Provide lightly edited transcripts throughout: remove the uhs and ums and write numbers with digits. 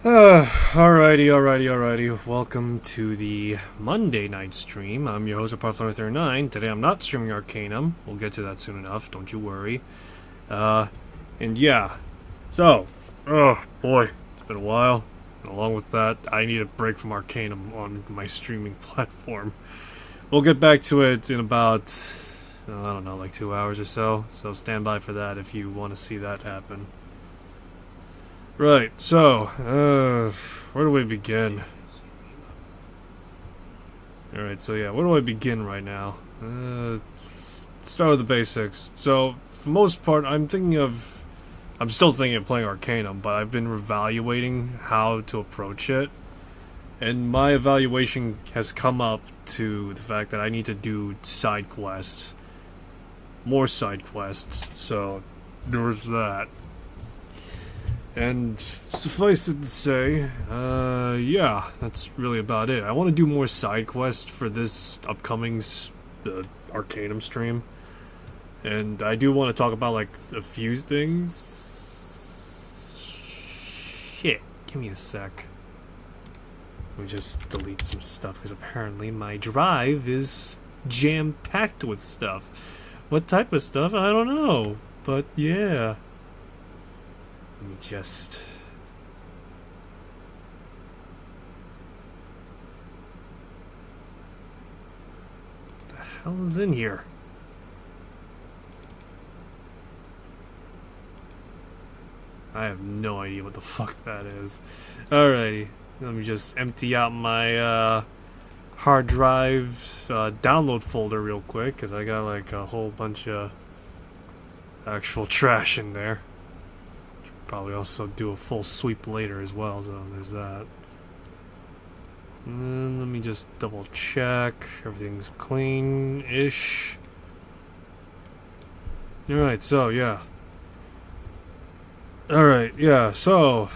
Alrighty. Welcome to the Monday night stream. I'm your host, Parthor39. Today I'm not streaming Arcanum. We'll get to that soon enough, don't you worry. And yeah. So, oh boy, it's been a while. And along with that, I need a break from Arcanum on my streaming platform. We'll get back to it in about, I don't know, like 2 hours or so. So stand by for that if you want to see that happen. Right, so, where do we begin? Alright, so yeah, where do I begin right now? Start with the basics. So, for the most part, I'm still thinking of playing Arcanum, but I've been reevaluating how to approach it. And my evaluation has come up to the fact that I need to do side quests. More side quests, so there's that. And suffice it to say, yeah, that's really about it. I want to do more side quests for this upcoming Arcanum stream. And I do want to talk about, like, a few things. Shit, give me a sec. Let me just delete some stuff, because apparently my drive is jam-packed with stuff. What type of stuff? I don't know. But, yeah. Let me just... What the hell is in here? I have no idea what the fuck that is. Alrighty, let me just empty out my hard drive download folder real quick, because I got like a whole bunch of actual trash in there. Probably also do a full sweep later as well, so there's that. And then let me just double check. Everything's clean-ish. Alright, so yeah. Alright, yeah, so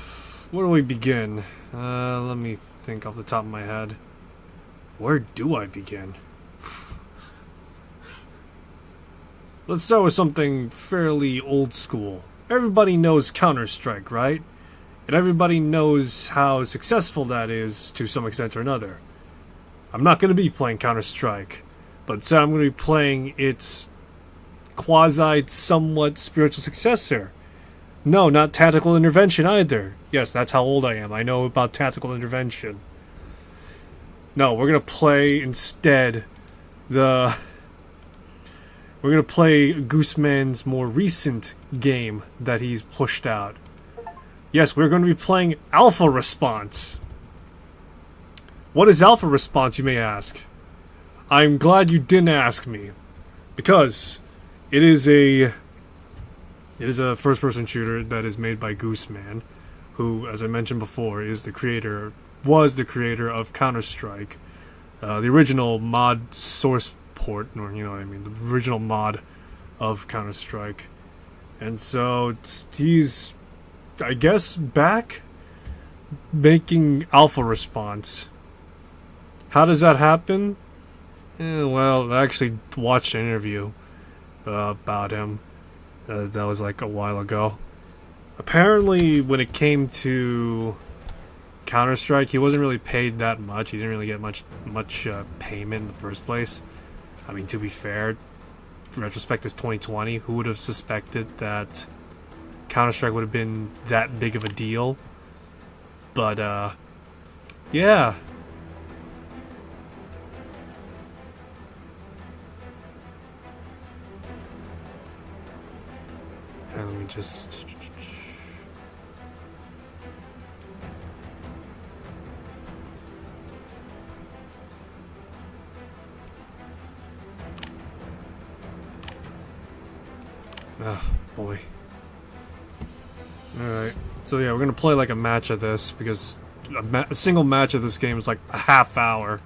where do we begin? Let me think off the top of my head. Where do I begin? Let's start with something fairly old school. Everybody knows Counter-Strike, right? And everybody knows how successful that is to some extent or another. I'm not going to be playing Counter-Strike, but instead I'm going to be playing its quasi-somewhat spiritual successor. No, not Tactical Intervention either. Yes, that's how old I am. I know about Tactical Intervention. No, we're going to play instead the... We're going to play Gooseman's more recent game that he's pushed out. Yes, we're going to be playing Alpha Response. What is Alpha Response, you may ask? I'm glad you didn't ask me. Because it is a first-person shooter that is made by Gooseman, who, as I mentioned before, was the creator of Counter-Strike. The original mod source port, or you know what I mean, the original mod of Counter-Strike. And so he's, I guess, back making Alpha Response. How does that happen? Well, I actually watched an interview about him. That was like a while ago. Apparently, when it came to Counter-Strike, he wasn't really paid that much. He didn't really get much payment in the first place. I mean, to be fair, retrospect is 2020. Who would have suspected that Counter-Strike would have been that big of a deal? But, yeah. And let me just... Oh, boy. Alright. So yeah, we're gonna play like a match of this, because a single match of this game is like a half hour.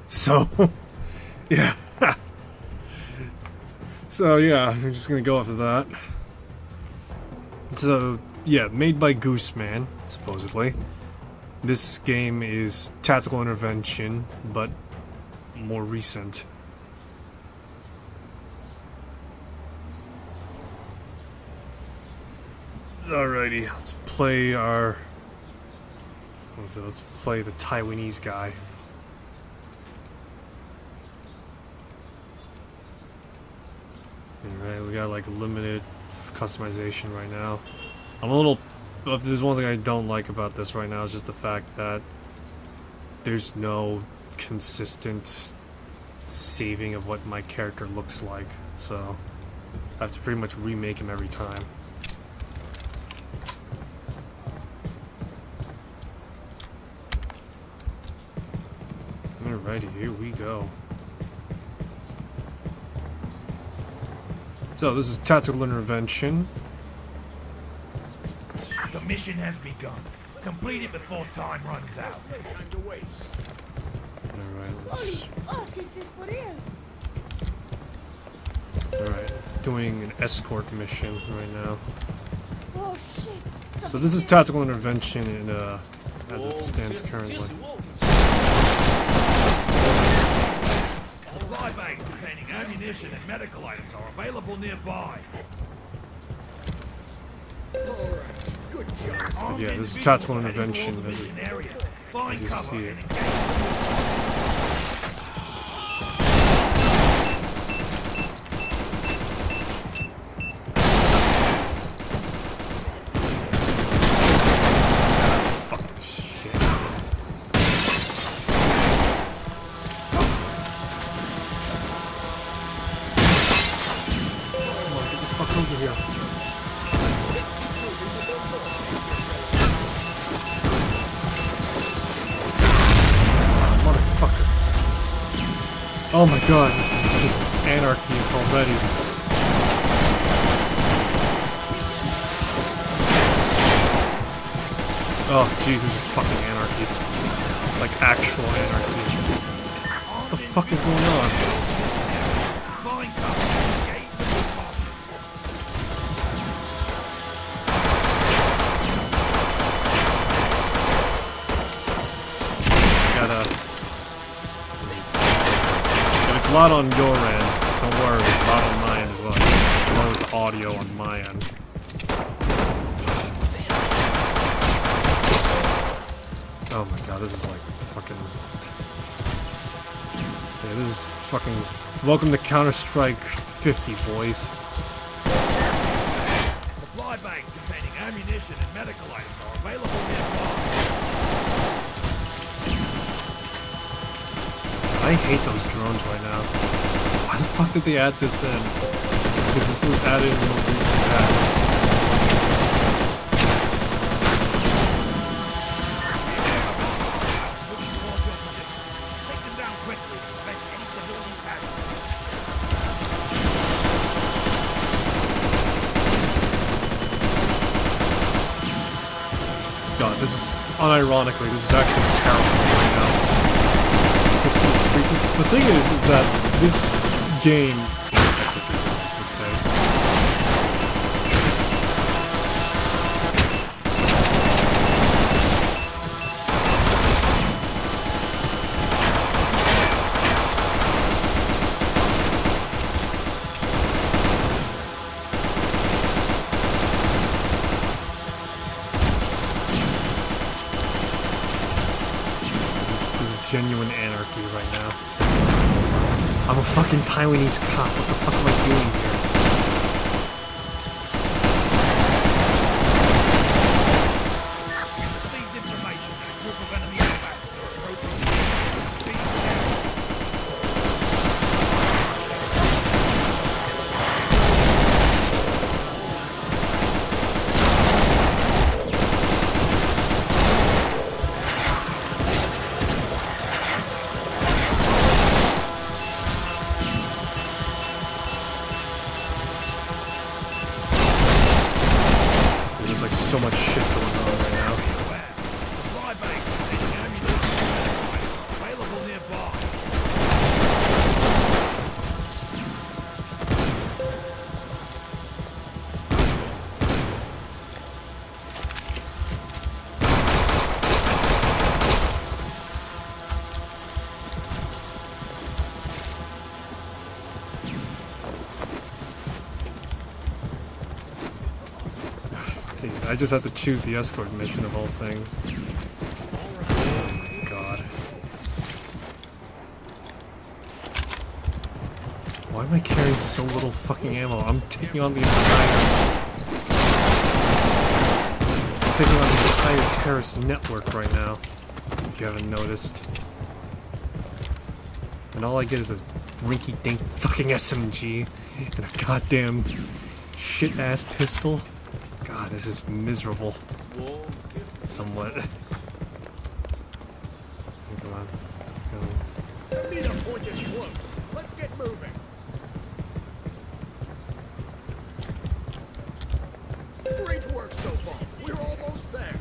So, yeah. So yeah, I'm just gonna go after that. So, yeah, made by Gooseman, supposedly. This game is Tactical Intervention, but more recent. Alrighty, let's play our So let's play the Taiwanese guy. Alright, we got like limited customization right now. I'm a little... If there's one thing I don't like about this right now, is just the fact that there's no consistent saving of what my character looks like. So I have to pretty much remake him every time. Alrighty, here we go. So this is Tactical Intervention. The mission has begun. Complete it before time runs out. Alright, Holy let's... fuck, is this for real? Alright, doing an escort mission right now. Oh shit. So this is Tactical Intervention in, as it stands currently. Supply bags containing ammunition and medical items are available nearby. But yeah, this is Tactical Intervention as you see it. Oh my god, this is just anarchy already. Oh Jesus, this is fucking anarchy. Like actual anarchy. What the fuck is going on? It's a lot on your end. Don't worry, it's a lot on my end as well. Lower the audio on my end. Oh my god, this is like fucking... Yeah, this is fucking... Welcome to Counter-Strike 50, boys. Supply bags containing ammunition and medical items are available nearby. I hate those drones right now. Why the fuck did they add this in? Because this was added in the most recent patch. God, this is unironically, this is actually terrible right now. The thing is that this game, let's say, this is genuine anarchy right now. I'm a fucking Taiwanese cop. What the fuck am I doing here? We received information that a group of enemy combatants are approaching. Speed down. There's like so much shit going on right now. Supply bags containing ammunition and medical items are available nearby. Jeez, I just have to choose the escort mission of all things. am I carrying so little fucking ammo? I'm taking on the entire terrorist network right now, if you haven't noticed. And all I get is a rinky-dink fucking SMG and a goddamn shit-ass pistol. God, this is miserable. Somewhat. Come on. Let's go. The meetup point is close. Let's get moving. Great work so far. We're almost there.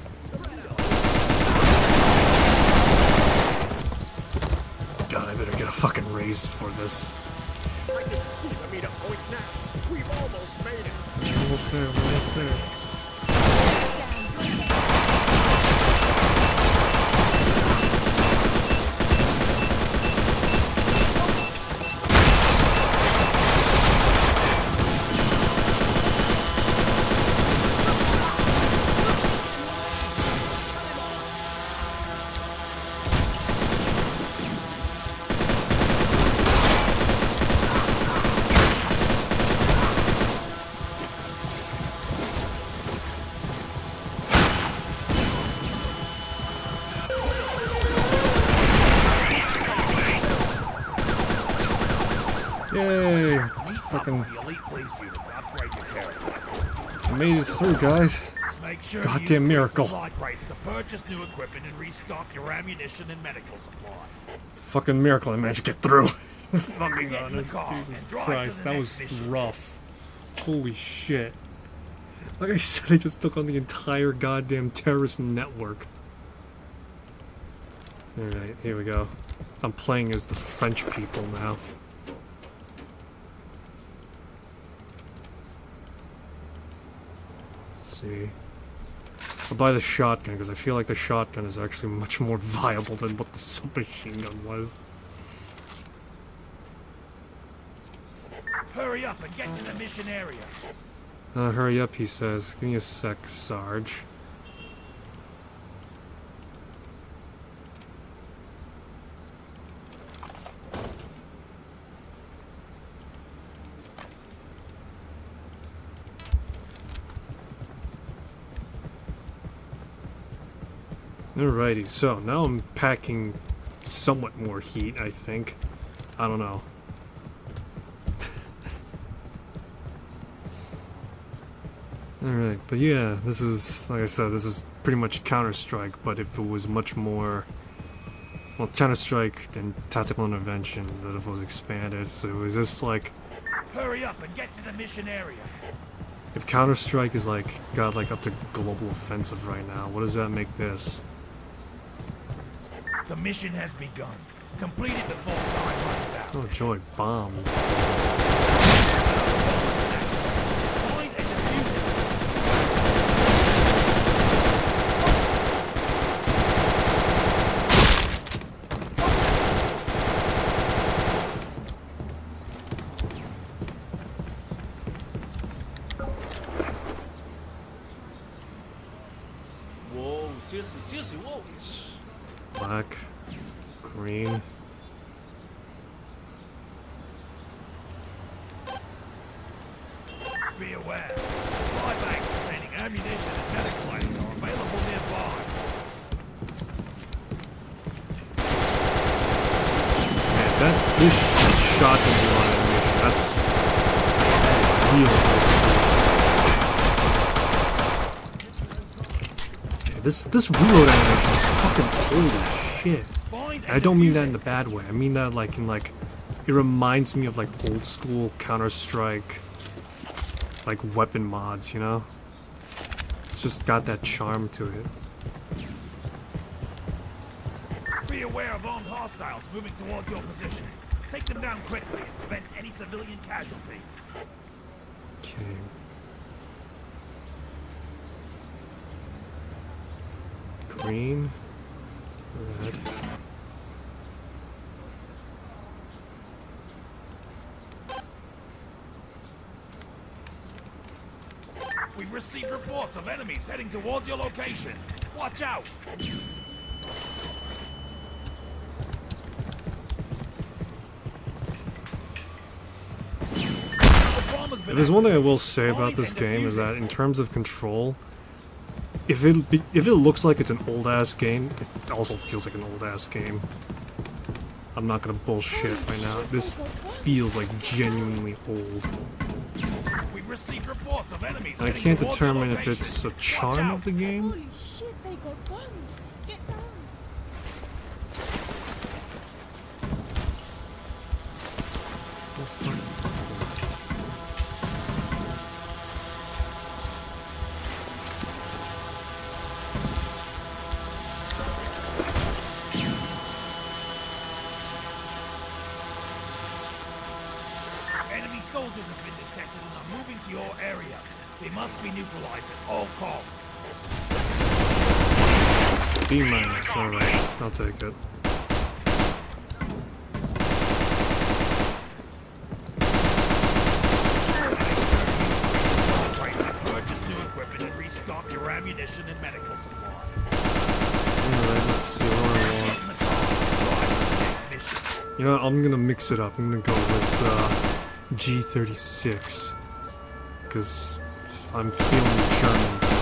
God, I better get a fucking raise for this. I can see the meetup point now. We've almost made it. We're almost there, we're almost there. Yay! Fucking The elite police unit to upgrade your character. made it through, guys. Make sure Goddamn you use miracle. supply crates to purchase new equipment and restock your ammunition and medical supplies. It's a fucking miracle I managed to get through. If I'm being Get in the honest. car Jesus and drive Christ, to the that next was mission. rough. Holy shit. Like I said, I just took on the entire goddamn terrorist network. Alright, here we go. I'm playing as the French people now. Let's see. I'll buy the shotgun because I feel like the shotgun is actually much more viable than what the submachine gun was. Hurry up and get to the mission area. Hurry up, he says. Give me a sec, Sarge. Alrighty, so now I'm packing somewhat more heat, I think. I don't know. Alright, but yeah, this is, like I said, this is pretty much Counter-Strike, but if it was much more, well, Counter-Strike and Tactical Intervention, but if it was expanded, so it was just like, Hurry up and get to the mission area. if Counter-Strike is like, got like up to global offensive right now, what does that make this? The mission has begun. Complete it before time runs out. Oh joy, bomb. Find and defuse it. Whoa, seriously, whoa. Black, green. Be aware. Supply bags containing ammunition and medical items are available nearby. Man, this shotgun animation, that's real good. Yeah, this reload animation is fucking holy shit. Find And I don't mean that in the bad way. I mean that like in like, it reminds me of like old school Counter-Strike, like weapon mods, you know? It's just got that charm to it. Be aware of armed hostiles moving towards your position. Take them down quickly and prevent any civilian casualties. Okay. Green, red. We've received reports of enemies heading towards your location. Watch out! been There's one thing I activated. will say Only about this then game is defuse that it. in terms of control, if it looks like it's an old ass game, it also feels like an old ass game. I'm not gonna bullshit right now. This feels like genuinely old. We've received reports of enemies. And I heading can't towards your determine if location. it's a Watch charm out. of the game. Holy shit, they got guns. Get down. Enemy soldiers have been detected and are moving to your area. They must be neutralized at all costs. B minus, alright, I'll take it. Purchase new equipment and restock your ammunition and medical supplies. Alright, let's see what I want. You know what, I'm gonna mix it up. I'm gonna go with G36. Because I'm feeling German tonight.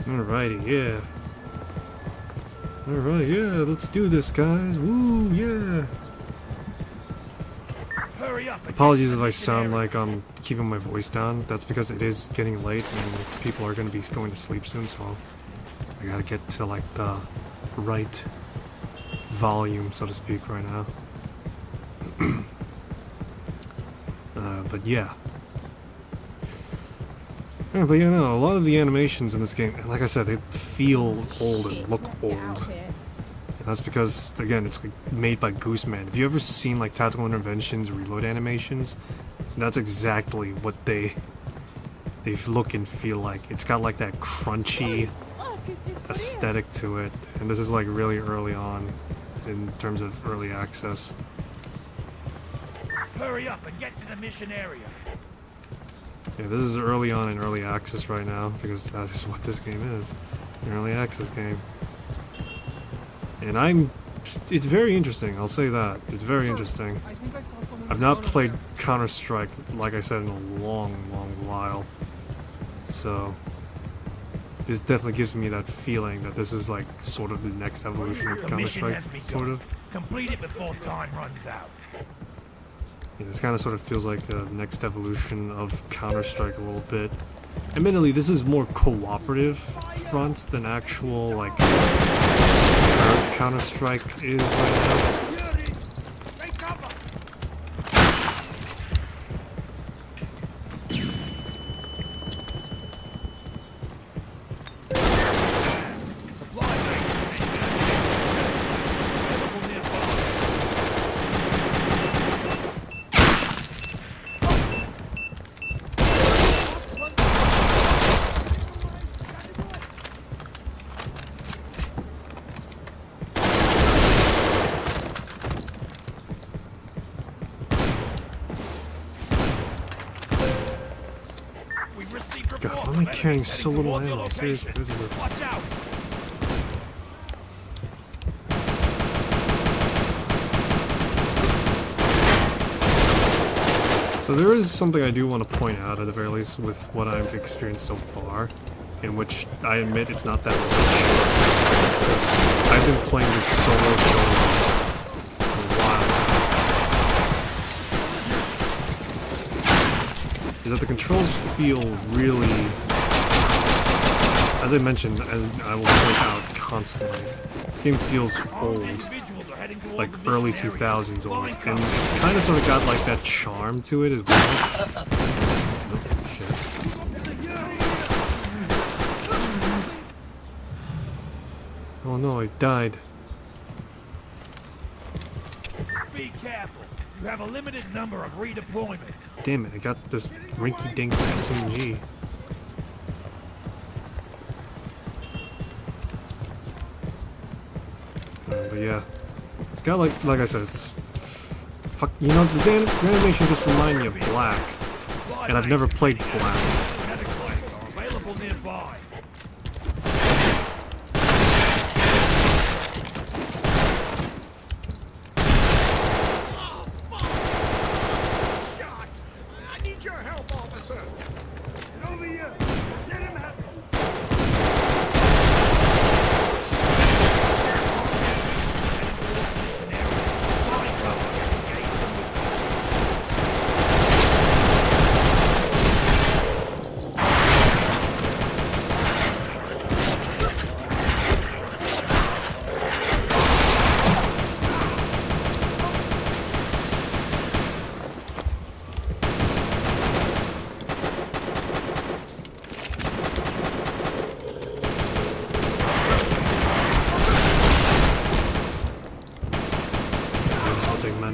Alrighty, yeah. Alright, yeah, let's do this, guys. Woo, yeah. Hurry up. Apologies if I sound like I'm keeping my voice down. That's because it is getting late and people are going to be going to sleep soon, so I gotta get to like the right volume, so to speak, right now. But yeah. Yeah, but you know, a lot of the animations in this game, like I said, they feel old and Shit, look let's get out old. here. And that's because, again, it's like made by Gooseman. Have you ever seen like Tactical Interventions reload animations? That's exactly what they look and feel like. It's got like that crunchy Look, is this for aesthetic to it, and this is like really early on in terms of early access. Hurry up and get to the mission area. Yeah, this is early on in early access right now because that is what this game is, an early access game. And it's very interesting. I'll say that it's very interesting. I think I saw someone I've not alone up played there. Counter-Strike, like I said, in a long, long while. So, this definitely gives me that feeling that this is like sort of the next evolution of The mission Counter-Strike, has begun. sort of. Complete it before time runs out. Yeah, this kind of sort of feels like the next evolution of Counter-Strike a little bit. Admittedly, this is more cooperative front than actual, like, Counter-Strike is right now. Yuri! Take cover! Supply base available nearby. We've received reports God, why of am I enemies carrying heading so little towards your ammo? Seriously, location. this is a... Watch out! So there is something I do want to point out, at the very least, with what I've experienced so far, in which I admit it's not that much. Because I've been playing this solo show for a while. Is that the controls feel really, as I mentioned, as I will point out constantly, this game feels old. Individuals are heading towards Like the mission early area. 2000s old, Blowing and cover. it's kind of sort of got like that charm to it as well. Oh, shit. Oh no, I died. Be careful. You have a limited number of redeployments. Damn it, I got this rinky-dink SMG. But yeah, it's got like I said, it's fuck. You know, the animation just reminded me of Black. and I've never played Black. Medic claims are available nearby. Shot! I need your help, officer! Get over here. Let him have it.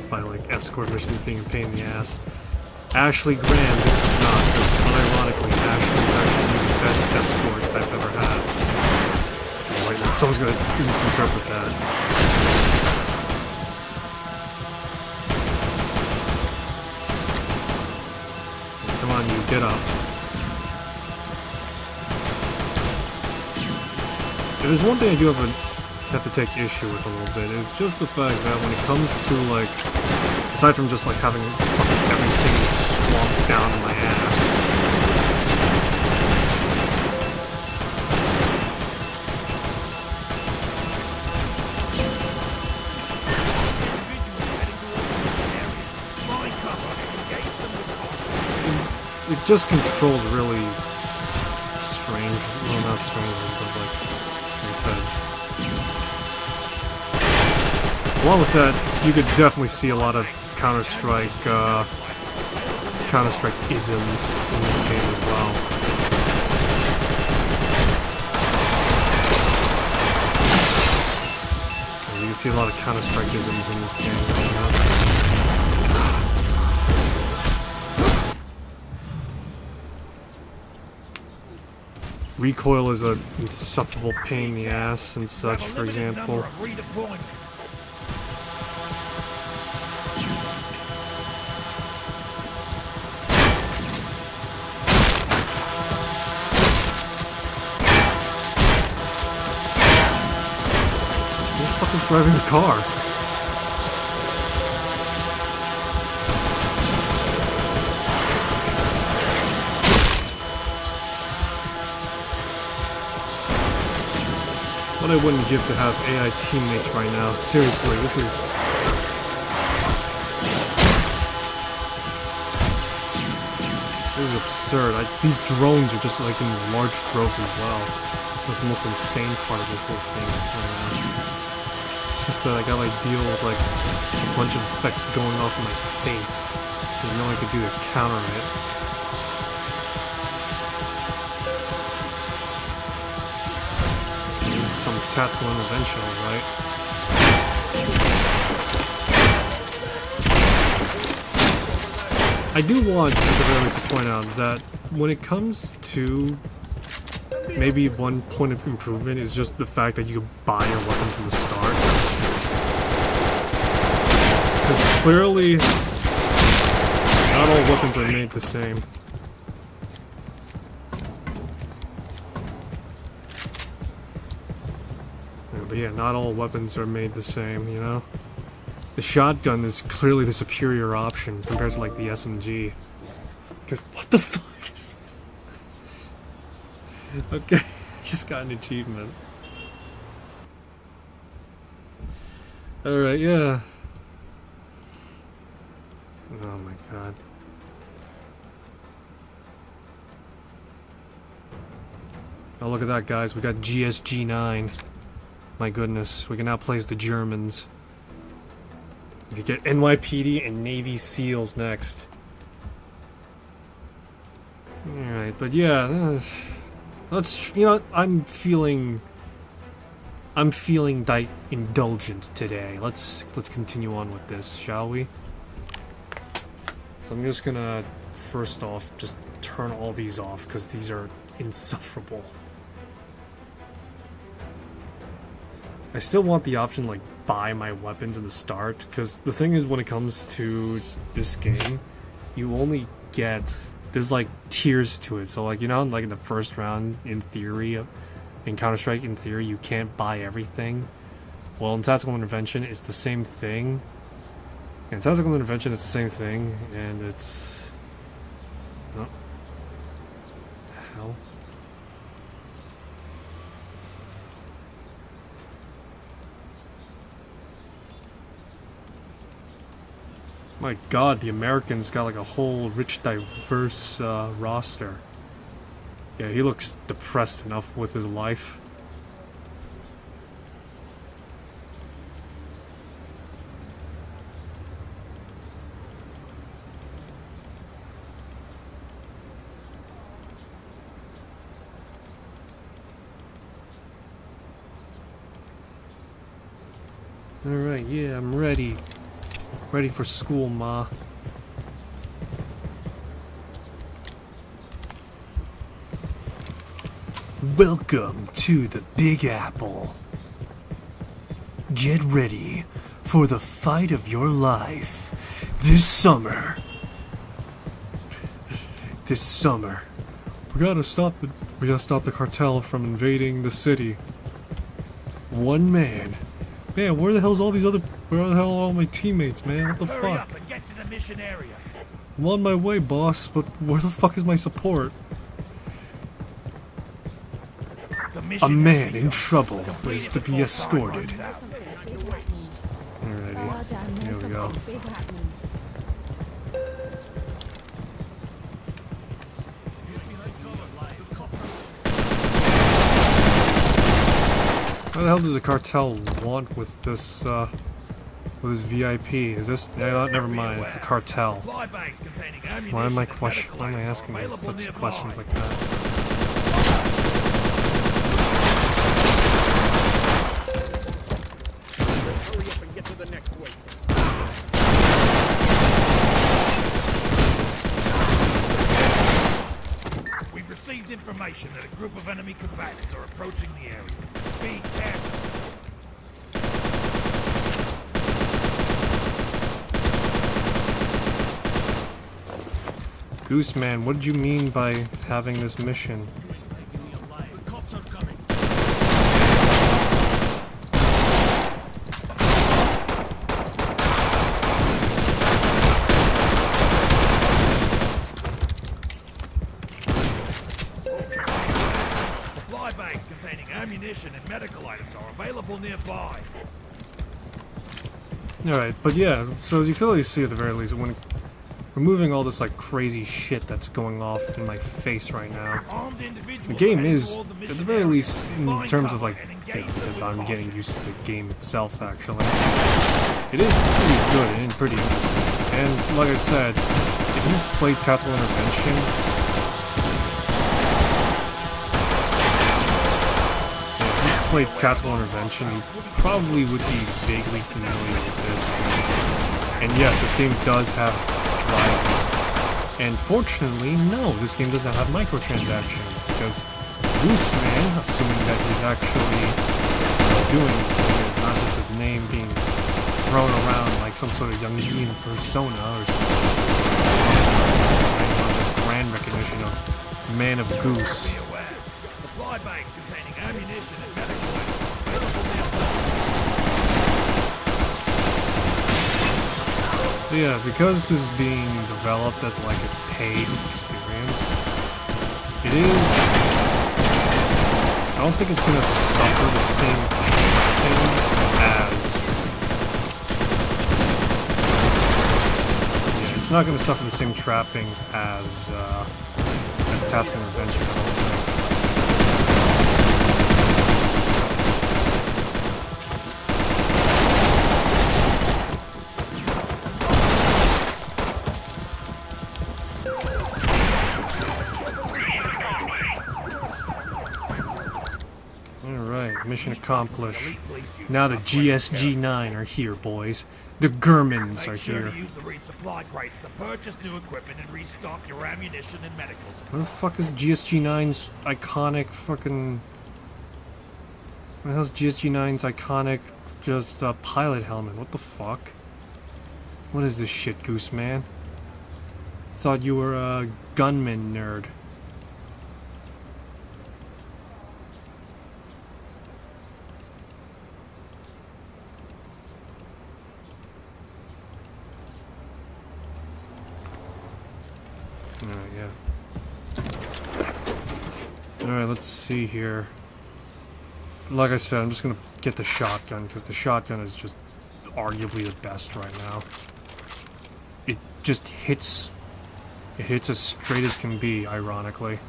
By like escort missions being a pain in the ass. Ashley Graham, this is not, because unironically, Ashley is actually the best escort I've ever had. Oh, wait, someone's gonna misinterpret that. Come on, you, get up. There's one thing I do have to take issue with a little bit, is just the fact that when it comes to, like, aside from just like having fucking everything swamped down in my ass, it just controls really strange, well, not strangely, but like I said. Along with that, you could definitely see a lot of Counter-Strike isms in this game as well. And you can see a lot of Counter-Strike isms in this game. You know? Recoil is an insufferable pain in the ass and such, for example. Who the fuck is driving the car? What I wouldn't give to have AI teammates right now. Seriously, this is... This is absurd. These drones are just like in large droves as well. That's the most insane part of this whole thing right now. It's just that I gotta like deal with like a bunch of effects going off in my face. There's nothing I could do to counter it. Some tactical intervention, right? I do want, at the very least, to point out that when it comes to maybe one point of improvement is just the fact that you can buy your weapon from the start. Because clearly, not all weapons are made the same. But yeah, not all weapons are made the same, you know? The shotgun is clearly the superior option compared to, like, the SMG. Because, what the fuck is this? Okay, I just got an achievement. Alright, yeah. Oh my god. Oh, look at that, guys. We got GSG-9. My goodness, we can now play as the Germans. We could get NYPD and Navy SEALs next. Alright, but yeah, let's, you know, I'm feeling indulgent today. Let's continue on with this, shall we? So I'm just gonna, first off, just turn all these off, because these are insufferable. I still want the option, like, buy my weapons in the start, because the thing is, when it comes to this game, you only get there's like tiers to it. So like, you know, like in the first round, in theory, in Counter-Strike, in theory, you can't buy everything. Well, in Tactical Intervention, it's the same thing. In Tactical Intervention, it's the same thing, and it's... Oh. The hell? My god, the Americans got like a whole rich, diverse roster. Yeah, he looks depressed enough with his life. Alright, yeah, I'm ready. Ready for school, Ma. Welcome to the Big Apple. Get ready for the fight of your life this summer. This summer. We gotta stop the cartel from invading the city. One man. Man, where the hell are all my teammates, man? What the Hurry fuck? up and get to the mission area. I'm on my way, boss, but where the fuck is my support? The A mission man area. in trouble Complete is it to be before time escorted. runs out. Something big happening. Alrighty, Oh, damn, here there's we go. something big happening. What the hell does the cartel want with this VIP? Is this? No, never mind. It's the cartel. Supply bags containing Why am I ammunition and medical Why am I items are asking available such nearby. questions like that? Hurry up and get to the next wave. We've received information that a group of enemy combatants are approaching the area. Be careful. Gooseman, what did you mean by having this mission? The cops are coming. Supply bags containing ammunition and medical items are available nearby. Alright, but yeah, so as you clearly see at the very least, when removing all this like crazy shit that's going off in my face right now, Armed individuals the game are heading is, toward the at mission the very area. least, in Find terms of cover like, and engage them because with I'm caution. getting used to the game itself actually, it is pretty good and pretty interesting. And like I said, if you play Tactical Intervention, you probably would be vaguely familiar with this. And yes, this game does have driving. And fortunately, no, this game does not have microtransactions, because Gooseman, assuming that he's actually doing anything, is not just his name being thrown around like some sort of Jungian persona or some brand recognition of Man of Goose. Be aware. Supply bags containing ammunition and medical items are available nearby. Yeah, because this is being developed as like a paid experience, it is... I don't think it's gonna suffer the same things as... Yeah, it's not gonna suffer the same trappings as Tactical Intervention, I don't think. Alright, mission accomplished. Now the GSG-9 are here, boys. The Germans are Make sure here. to use the resupply crates to purchase new equipment and restock your ammunition and medical supplies. Where the fuck is GSG-9's iconic fucking... What the hell's GSG-9's iconic just pilot helmet? What the fuck? What is this shit, Gooseman? Thought you were a gunman nerd. Yeah. Alright, let's see here. Like I said, I'm just gonna get the shotgun, because the shotgun is just arguably the best right now. It just hits... It hits as straight as can be, ironically.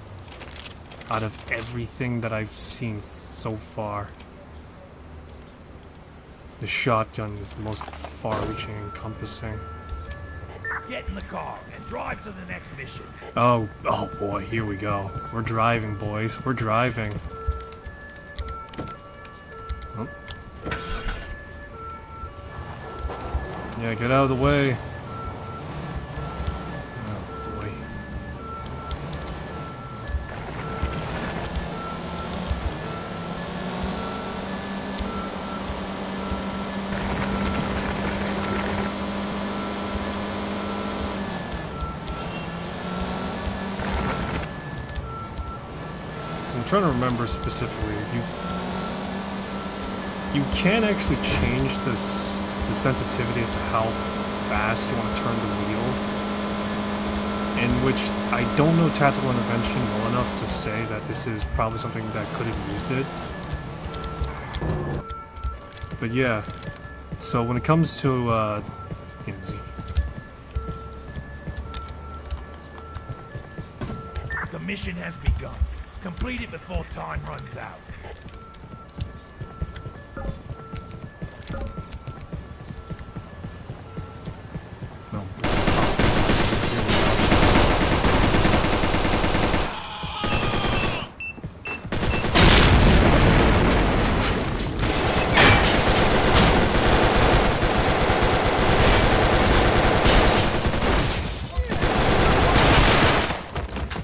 Out of everything that I've seen so far. The shotgun is the most far-reaching and encompassing. Get in the car and drive to the next mission. Oh boy, here we go. We're driving, boys. We're driving. Oh. Yeah, get out of the way. Oh boy. I'm trying to remember specifically. You can actually change the sensitivity as to how fast you want to turn the wheel. In which I don't know tactical intervention well enough to say that this is probably something that could have used it. But yeah, so when it comes to you know, The mission has begun. Complete it before time runs out. no,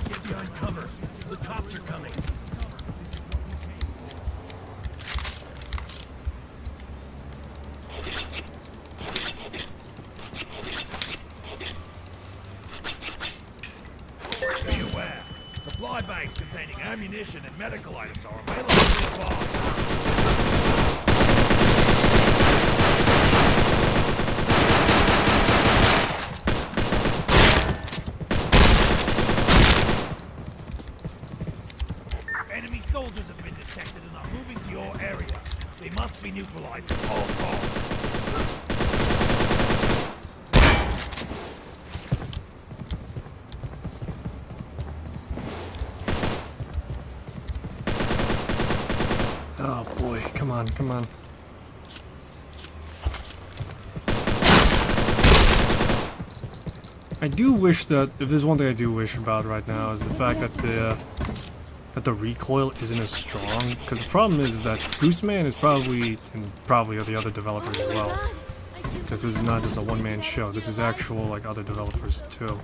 Get behind cover. The cops are coming. Be aware. Supply bags containing ammunition and medical items are available nearby. Enemy soldiers have been detected and are moving to your area. They must be neutralized at all costs. oh boy, come on, come on. I do wish that, if there's one thing I do wish about right now, is the fact that the recoil isn't as strong. Because the problem is that Gooseman is probably, and probably the other developers as well, because this is not just a one-man show, this is actual, like, other developers too.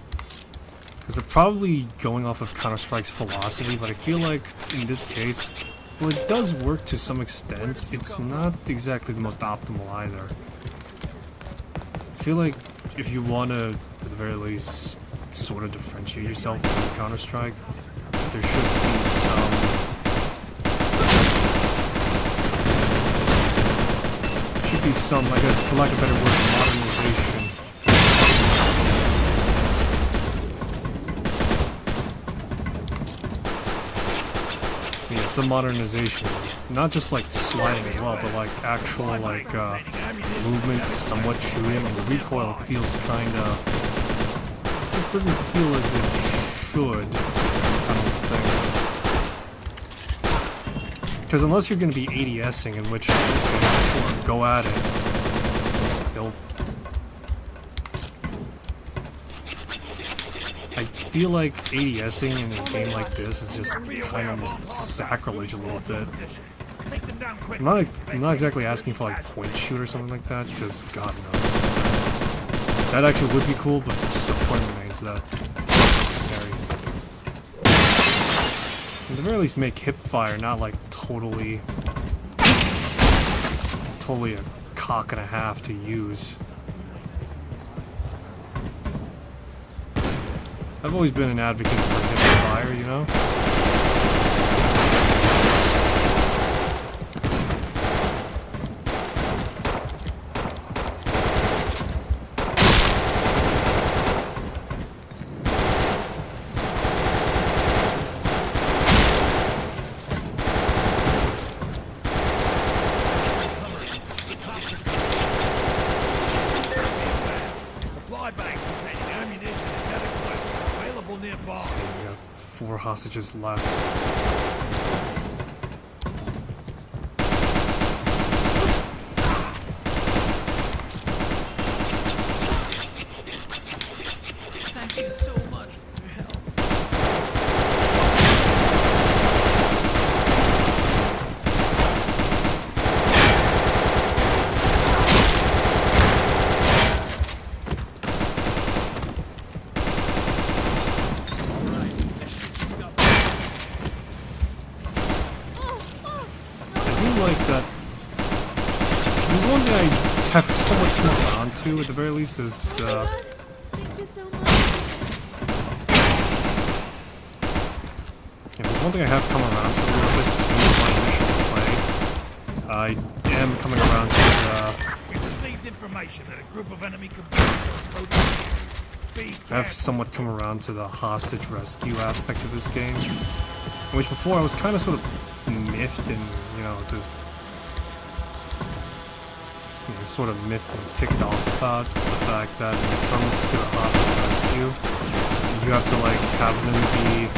Because they're probably going off of Counter-Strike's philosophy, but I feel like, in this case, well, it does work to some extent, it's not exactly the most optimal either. I feel like if you want to, at the very least, sort of differentiate yourself from Counter-Strike, there should be some... should be some, I guess, for lack of a better word, modernization. Yeah, some modernization. Not just like sliding as well, but like actual like movement, somewhat shooting, and the recoil feels kinda... just doesn't feel as it should, I don't think. Because unless you're going to be ADSing, in which you can go at it, you'll... I feel like ADSing in a game like this is just kind of just sacrilege a little bit. I'm not exactly asking for like point shoot or something like that, because God knows. That actually would be cool, but the point remains that it's not necessary. At the very least make hip fire not like totally a cock and a half to use. I've always been an advocate for hip fire, you know? Supply bags containing ammunition and medical equipment available nearby. We got 4 hostages left. Thank you so much for your help. I do like that. There's one thing I have somewhat come around to, at the very least, is Thank you so much. if there's one thing I have come around to a little bit since my initial play, I am coming around to We've received information that a group of enemy combatants are approaching you. Be I have careful. somewhat come around to the hostage rescue aspect of this game, which before I was kind of sort of miffed and, you know, just sort of miffed and ticked off about the fact that when it comes to a hostage rescue, you have to like have them be,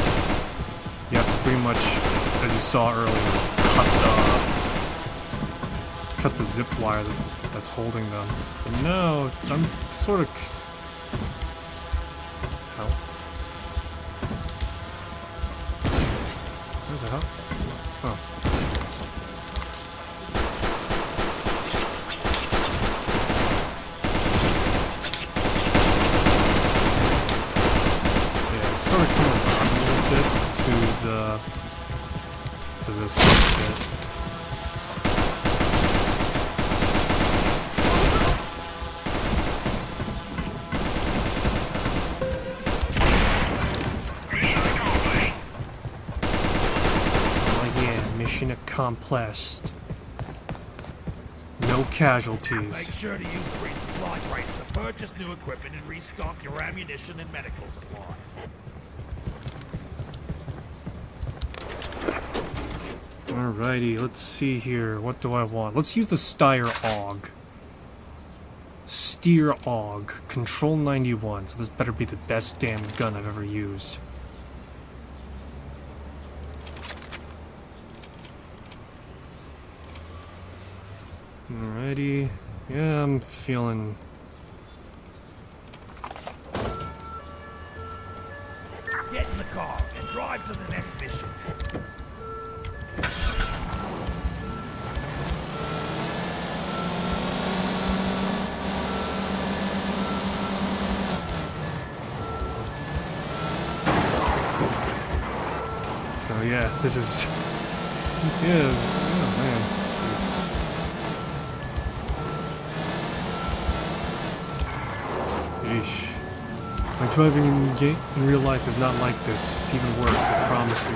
you have to pretty much, as you saw earlier, cut the zip wire that's holding them. But no, I'm sort of. Hell. Where the hell? Oh. Yeah, sort of coming around a little bit to this bit. Mission accomplished. No Make casualties. sure to use free supply crates to purchase new equipment and restock your ammunition and medical supplies. Alrighty, let's see here. What do I want? Let's use the Steyr AUG. Steer AUG. Control 91. So this better be the best damn gun I've ever used. Alrighty. Yeah, I'm feeling... Get in the car and drive to the next mission. So yeah, this is... oh man. Jeez. Yeesh. My driving in real life is not like this. It's even worse, I promise you.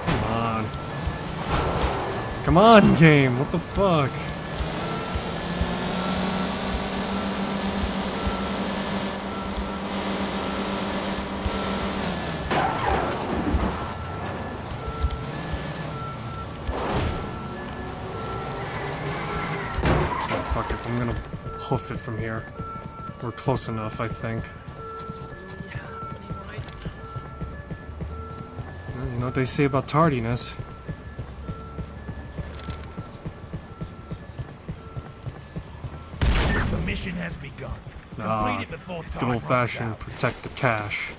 Come on. Come on, game. What the fuck? Fuck it, I'm gonna hoof it from here. We're close enough, I think. Well, you know what they say about tardiness. The mission has begun. Complete it before time Good runs old-fashioned out. protect the cash.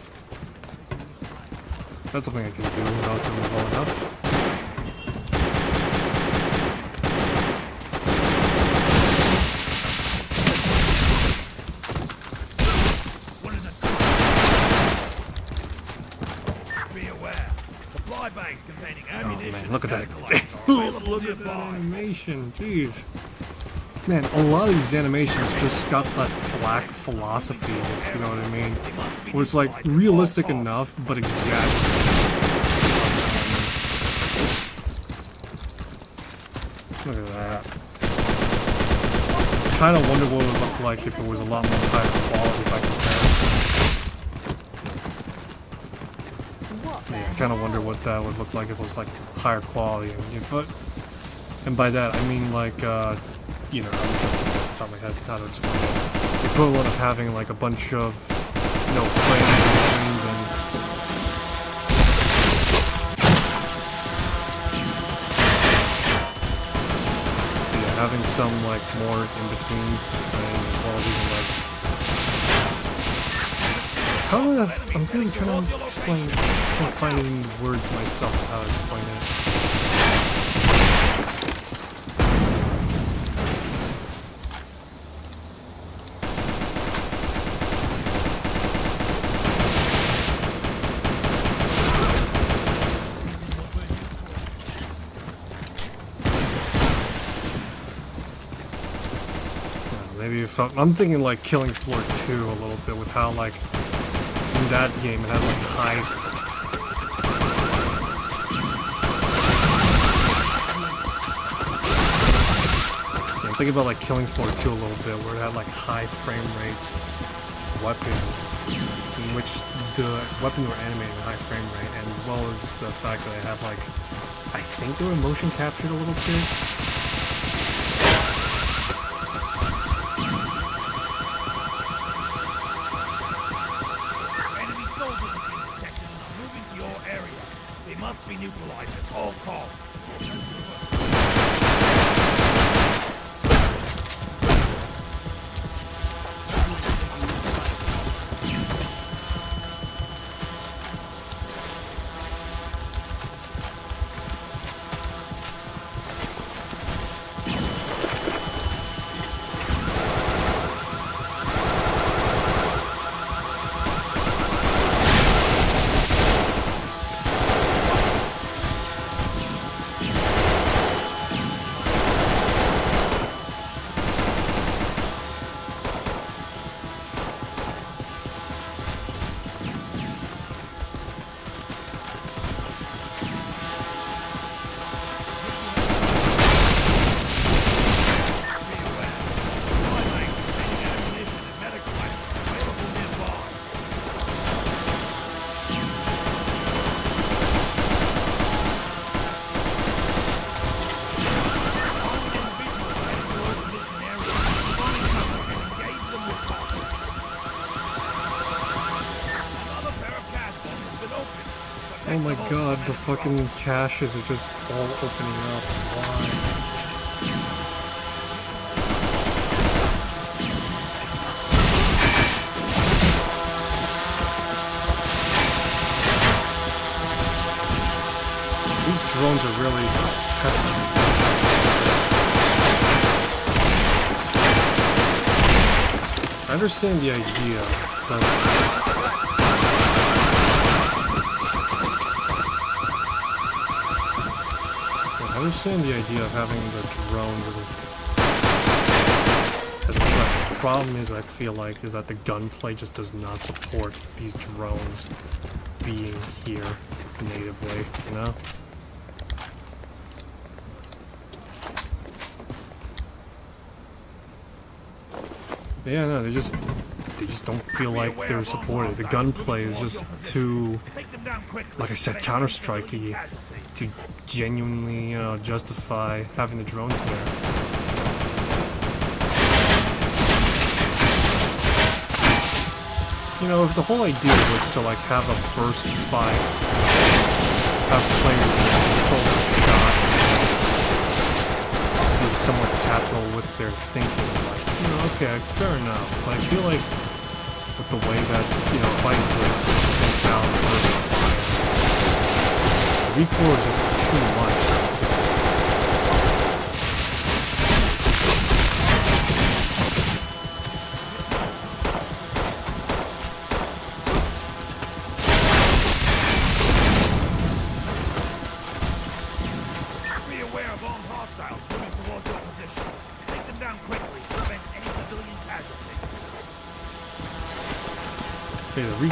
That's something I can do relatively well enough. Be aware. Supply supply bags containing Oh ammunition. man, look at that. and medical items are available Look at that nearby. animation, jeez. Man, a lot of these animations just got that black philosophy, if you know what I mean? Where it's like realistic enough, but exaggerated. Look at that. I kind of wonder what it would look like if it was a lot more higher quality by comparison. Yeah, I kind of wonder what that would look like if it was like higher quality. And by that, I mean like, you know, I'm trying to think off the top of my head how to explain it. The equivalent of having like a bunch of, you know, frames and screens and having some like more in betweens and well even like how would I'm really trying to explain, can't find any words myself as how to explain it. Maybe if I'm thinking like Killing Floor 2 a little bit with how like in that game it had like high I'm thinking about like Killing Floor 2 a little bit where it had like high frame rate weapons in which the weapons were animated at high frame rate, and as well as the fact that they had like I think they were motion captured a little bit. Must be neutralized at all costs. Oh my god, the fucking caches are just all opening up. Why? These drones are really just testing me. I understand the idea, but I understand the idea of having the drones as a threat. The problem is, I feel like, is that the gunplay just does not support these drones being here natively, you know? Yeah, no, they just don't feel like they're supported. The gunplay is just too, like I said, Counter-Strike-y to genuinely, you know, justify having the drones there. You know, if the whole idea was to like have a burst fight, have players control their shots, be somewhat tactical with their thinking, like, you know, okay, fair enough. But I feel like with the way that, you know, fighting would down burst fire, the recoil is just too much.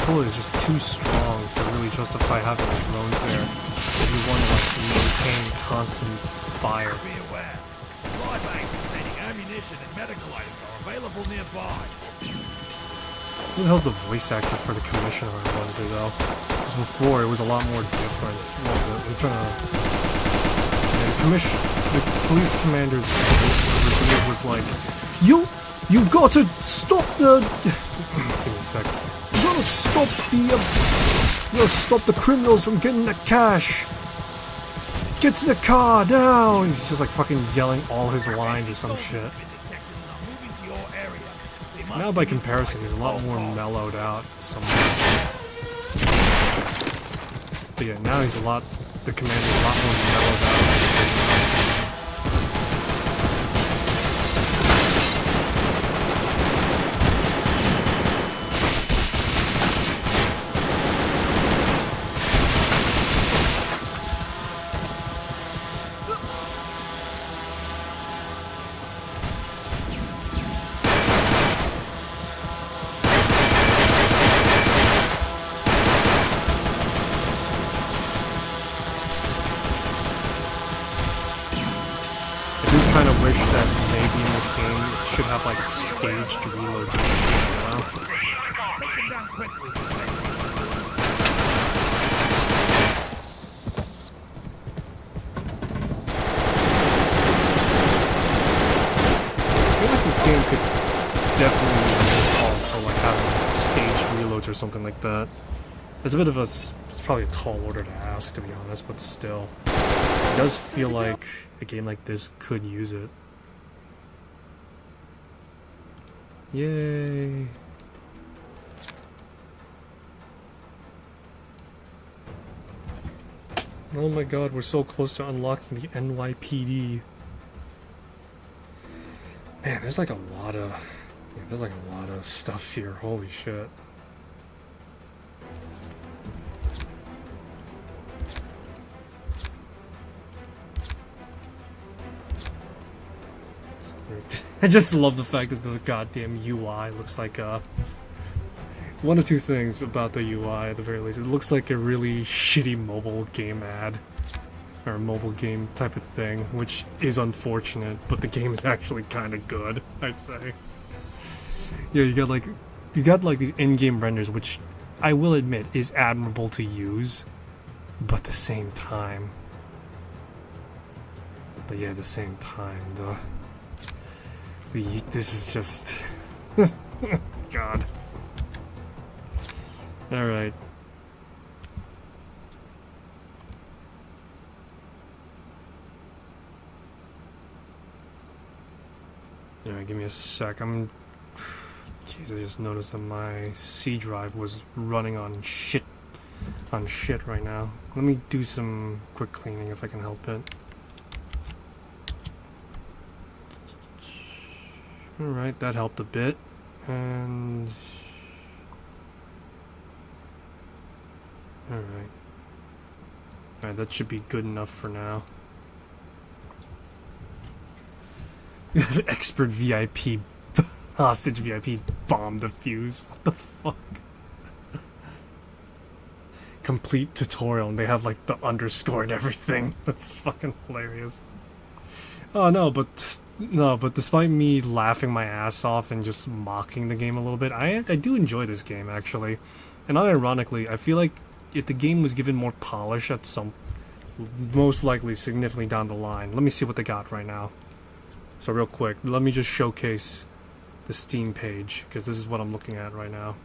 controller is just too strong to really justify having the drones there if you want to like maintain constant fire. Be aware, supply bags containing ammunition and medical items are available nearby. Who the hell's the voice actor for the commissioner I wonder though? Because before it was a lot more different. What was it? We're trying to... Yeah, the police commander's voice originally was like, You gotta stop the... Give me a sec. You gotta stop the... you gotta stop the criminals from getting the cash! Get to the car now! He's just like fucking yelling all his lines or some shit. Now by comparison, he's a lot more mellowed out somewhat. But yeah, now he's the commander's a lot more mellowed out. Kind of wish that maybe in this game it should have like staged reloads, you know? Take them down quickly. I feel like this game could definitely use call for like having staged reloads or something like that. It's a bit of it's probably a tall order to ask, to be honest, but still. It does feel like a game like this could use it. Yay! Oh my god, we're so close to unlocking the NYPD. Man, there's like a lot of... Yeah, there's like a lot of stuff here, holy shit. I just love the fact that the goddamn UI looks like one of two things about the UI at the very least. It looks like a really shitty mobile game ad. Or a mobile game type of thing, which is unfortunate, but the game is actually kinda good, I'd say. Yeah, you got like these in-game renders, which I will admit is admirable to use, but at the same time... But yeah, at the same time, this is just... God. Alright. Alright, give me a sec. Jeez, I just noticed that my C drive was running on shit right now. Let me do some quick cleaning if I can help it. Alright, that helped a bit. And... Alright. Alright, that should be good enough for now. Expert VIP, hostage VIP bomb defuse. What the fuck? Complete tutorial, and they have like the underscore and everything. That's fucking hilarious. Oh no, but despite me laughing my ass off and just mocking the game a little bit, I do enjoy this game actually. And unironically, I feel like if the game was given more polish at most likely significantly down the line. Let me see what they got right now. So real quick, let me just showcase the Steam page, because this is what I'm looking at right now.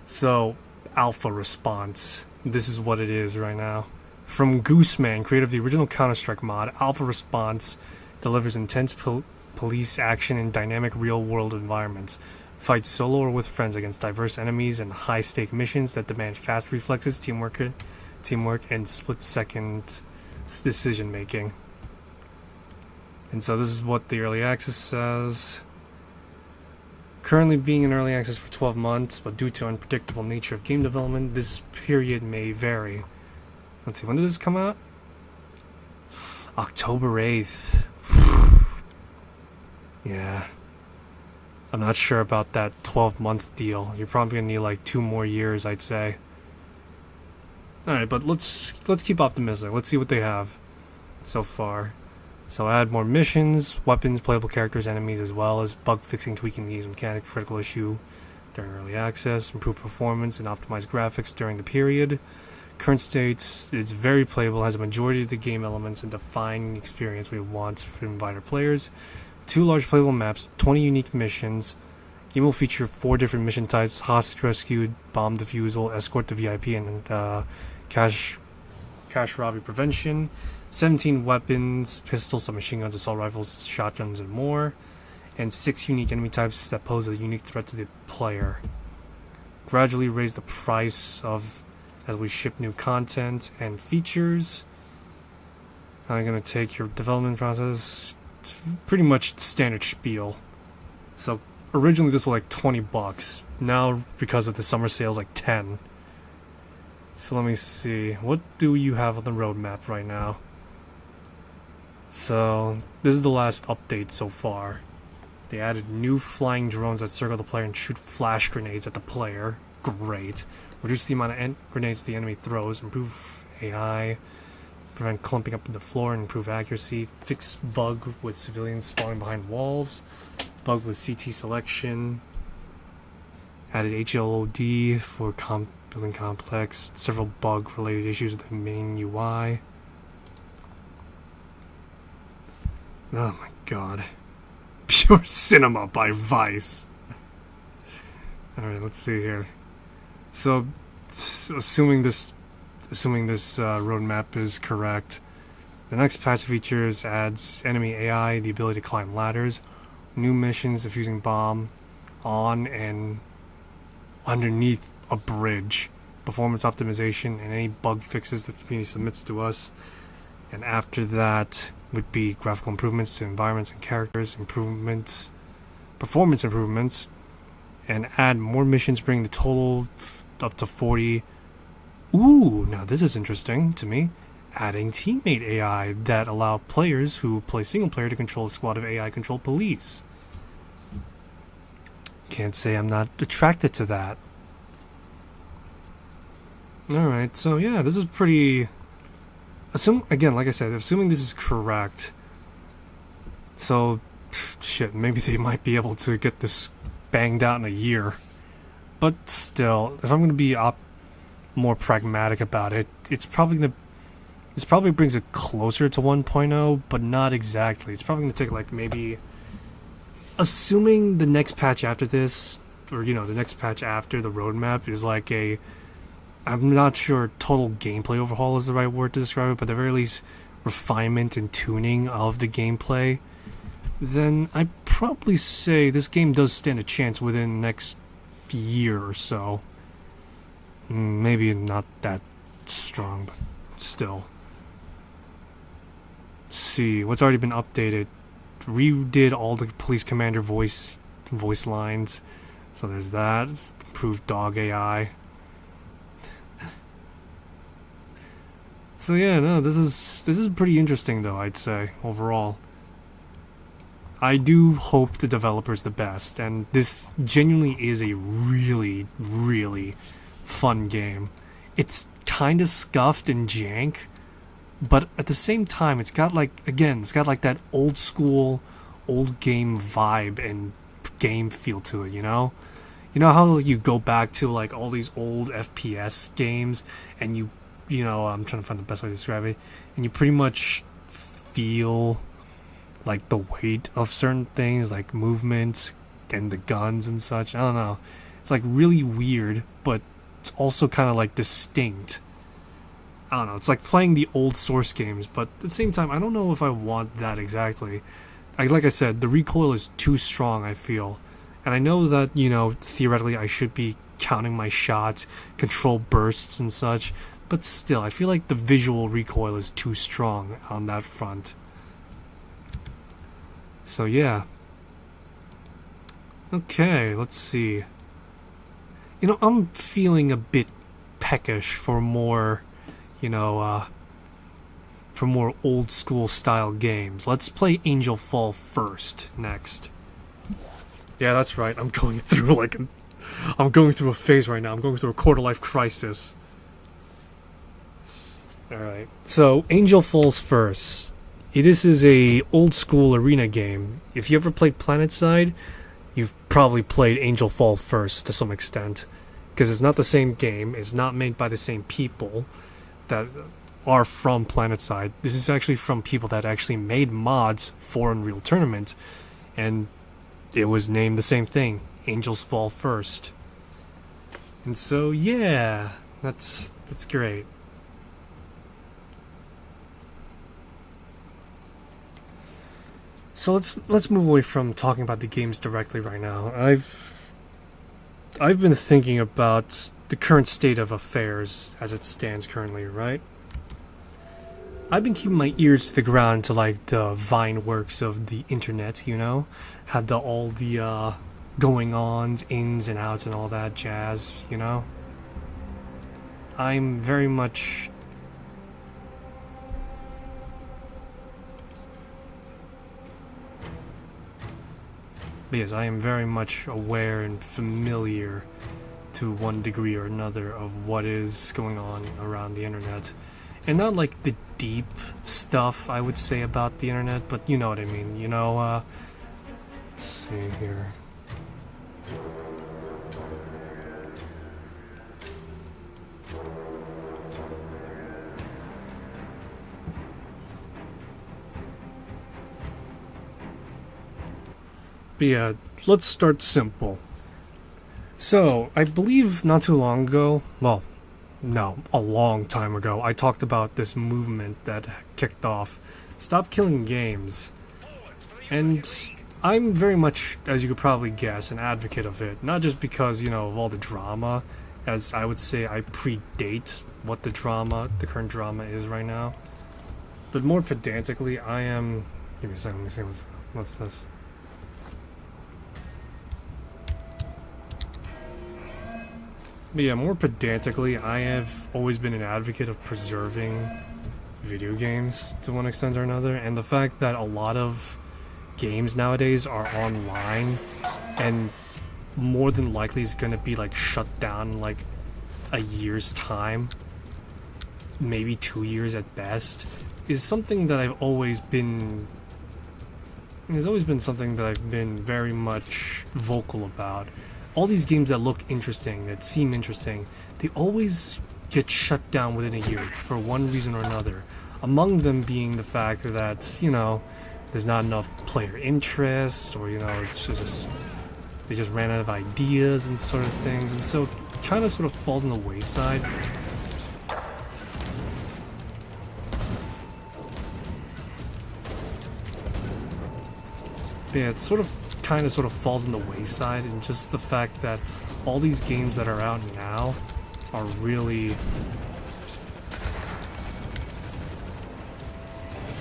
So, alpha response. This is what it is right now. From Gooseman, creator of the original Counter-Strike mod, alpha response delivers intense police action in dynamic real-world environments. Fight solo or with friends against diverse enemies and high-stake missions that demand fast reflexes, teamwork, and split-second decision making. And so this is what the early access says. Currently being in early access for 12 months, but due to unpredictable nature of game development, this period may vary. Let's see, when did this come out? October 8th. Yeah. I'm not sure about that 12-month deal. You're probably gonna need like 2 more years, I'd say. Alright, but let's keep optimistic. Let's see what they have so far. So add more missions, weapons, playable characters, enemies, as well as bug fixing, tweaking the mechanic, critical issue during early access, improve performance and optimize graphics during the period. Current state, it's very playable, has a majority of the game elements and defined experience we want to invite our players. 2 large playable maps, 20 unique missions. Game will feature 4 different mission types: hostage rescue, bomb defusal, escort to VIP, and cash robbery prevention. 17 weapons, pistols, submachine guns, assault rifles, shotguns, and more. And 6 unique enemy types that pose a unique threat to the player. Gradually raise the price of as we ship new content and features. I'm going to take your development process, pretty much standard spiel. So originally this was like $20. Now because of the summer sales, like 10. So let me see. What do you have on the roadmap right now? So this is the last update so far. They added new flying drones that circle the player and shoot flash grenades at the player. Great. Reduce the amount of grenades the enemy throws. Improve AI. Prevent clumping up in the floor and improve accuracy. Fix bug with civilians spawning behind walls. Bug with CT selection. Added HLOD for building complex. Several bug related issues with the main UI. Oh my god. Pure cinema by Vice. Alright, let's see here. So, assuming this roadmap is correct, the next patch features adds enemy AI, the ability to climb ladders, new missions, defusing bomb on and underneath a bridge, performance optimization, and any bug fixes that the community submits to us. And after that would be graphical improvements to environments and characters, performance improvements, and add more missions, bringing the total up to 40. Ooh, now this is interesting to me. Adding teammate AI that allow players who play single player to control a squad of AI controlled police. Can't say I'm not attracted to that. Alright, so yeah, this is pretty... Again, like I said, assuming this is correct, so shit, maybe they might be able to get this banged out in a year. But still, if I'm going to be more pragmatic about it, this probably brings it closer to 1.0, but not exactly. It's probably going to take like maybe, assuming the next patch after this, or the next patch after the roadmap is like I'm not sure total gameplay overhaul is the right word to describe it, but at the very least refinement and tuning of the gameplay, then I'd probably say this game does stand a chance within the next year or so. Maybe not that strong, but still. Let's see, what's already been updated? Redid all the police commander voice lines, so there's that. It's improved dog AI. So yeah, no, this is pretty interesting though, I'd say, overall. I do hope the developer's the best, and this genuinely is a really, really fun game. It's kind of scuffed and jank, but at the same time, it's got like that old school, old game vibe and game feel to it, you know? You know how you go back to like all these old FPS games and I'm trying to find the best way to describe it, and you pretty much feel like the weight of certain things, like movements and the guns and such. I don't know. It's like really weird, but it's also kind of like distinct. I don't know. It's like playing the old Source games, but at the same time, I don't know if I want that exactly. Like I said, the recoil is too strong, I feel. And I know that, theoretically I should be counting my shots, control bursts and such, but still, I feel like the visual recoil is too strong on that front. So yeah. Okay, let's see. I'm feeling a bit peckish for more, for more old school style games. Let's play Angel Fall first, next. Yeah, that's right. I'm going through I'm going through a phase right now. I'm going through a quarter-life crisis. Alright. So, Angel Falls First. This is a old-school arena game. If you ever played PlanetSide, you've probably played Angel Fall First to some extent. Because it's not the same game. It's not made by the same people that are from PlanetSide. This is actually from people that actually made mods for Unreal Tournament. And it was named the same thing, Angels Fall First. And so, yeah, that's great. So let's move away from talking about the games directly right now. I've been thinking about the current state of affairs as it stands currently, right? I've been keeping my ears to the ground to like the Vine works of the internet, you know? Had all the going ons, ins and outs and all that jazz, you know? I'm very much yes, I am very much aware and familiar to one degree or another of what is going on around the internet. And not like the deep stuff I would say about the internet, but you know what I mean. You know, let's see here. But yeah, let's start simple. So, I believe not too long ago, well, no, a long time ago, I talked about this movement that kicked off, Stop Killing Games. And I'm very much, as you could probably guess, an advocate of it. Not just because, you know, of all the drama, as I would say I predate what the current drama is right now. But more pedantically, I am... Give me a second, let me see what's this. But yeah, more pedantically, I have always been an advocate of preserving video games to one extent or another, and the fact that a lot of games nowadays are online and more than likely is going to be like shut down in like a year's time, maybe 2 years at best, is something that I've always been... It's always been something that I've been very much vocal about. All these games that look interesting, that seem interesting, they always get shut down within a year for one reason or another. Among them being the fact that, you know, there's not enough player interest, or, you know, it's just they just ran out of ideas and sort of things, and so it kind of sort of falls on the wayside. But yeah, it sort of falls on the wayside, and just the fact that all these games that are out now are really...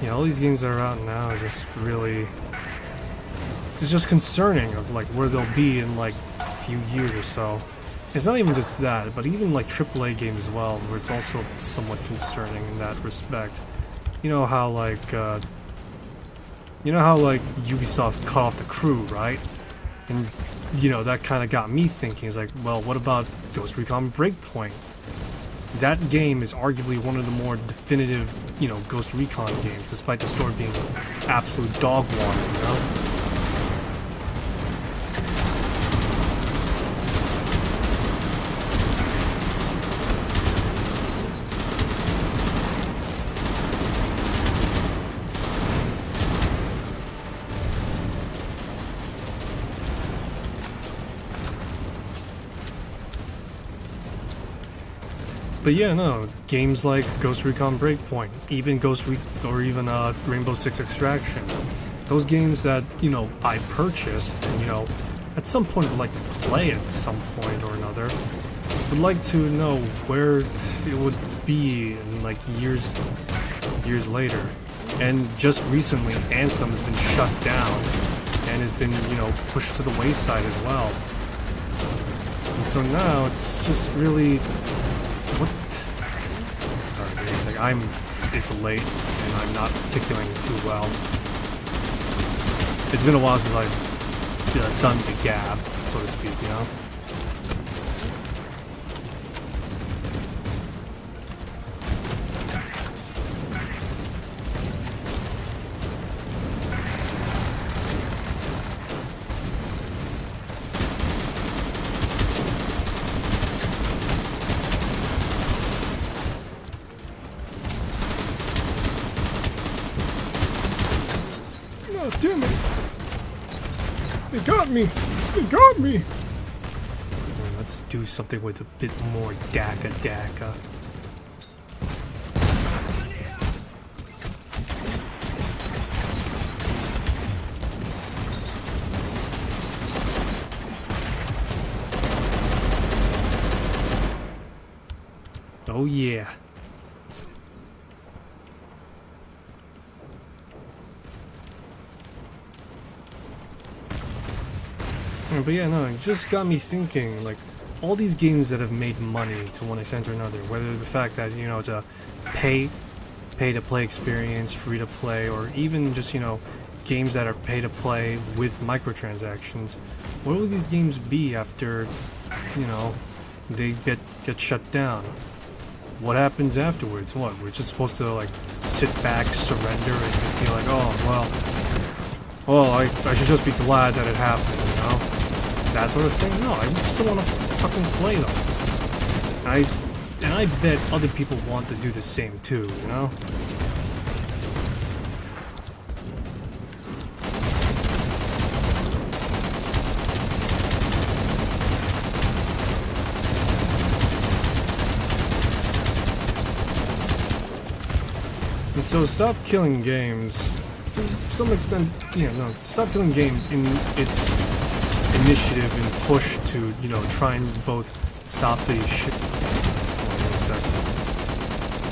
Yeah, all these games that are out now are just really... It's just concerning of like where they'll be in like a few years or so. It's not even just that, but even like AAA games as well, where it's also somewhat concerning in that respect. You know how like Ubisoft cut off the crew, right? And, you know, that kind of got me thinking. It's like, well, what about Ghost Recon Breakpoint? That game is arguably one of the more definitive, you know, Ghost Recon games, despite the story being absolute dog water, you know? But yeah, no, games like Ghost Recon Breakpoint, even Rainbow Six Extraction, those games that, you know, I purchased and, you know, at some point would like to play at some point or another, would like to know where it would be in like years later. And just recently, Anthem has been shut down and has been, you know, pushed to the wayside as well. And so now it's just really... What? Sorry, guys. Like, it's late, and I'm not articulating too well. It's been a while since I've done the gap, so to speak, you know? Oh, damn it. They got me. They got me. Let's do something with a bit more daka. Oh yeah. But yeah, no, it just got me thinking, like, all these games that have made money to one extent or another, whether the fact that, you know, it's a pay-to-play experience, free-to-play, or even just, you know, games that are pay-to-play with microtransactions, what will these games be after, you know, they get shut down? What happens afterwards? What, we're just supposed to, like, sit back, surrender, and just be like, oh, well, I should just be glad that it happened, you know? That sort of thing? No, I still want to fucking play them. And I bet other people want to do the same too, you know? And so stop killing games. To some extent, yeah, no, stop killing games in its initiative and push to, you know, try and both stop the shit.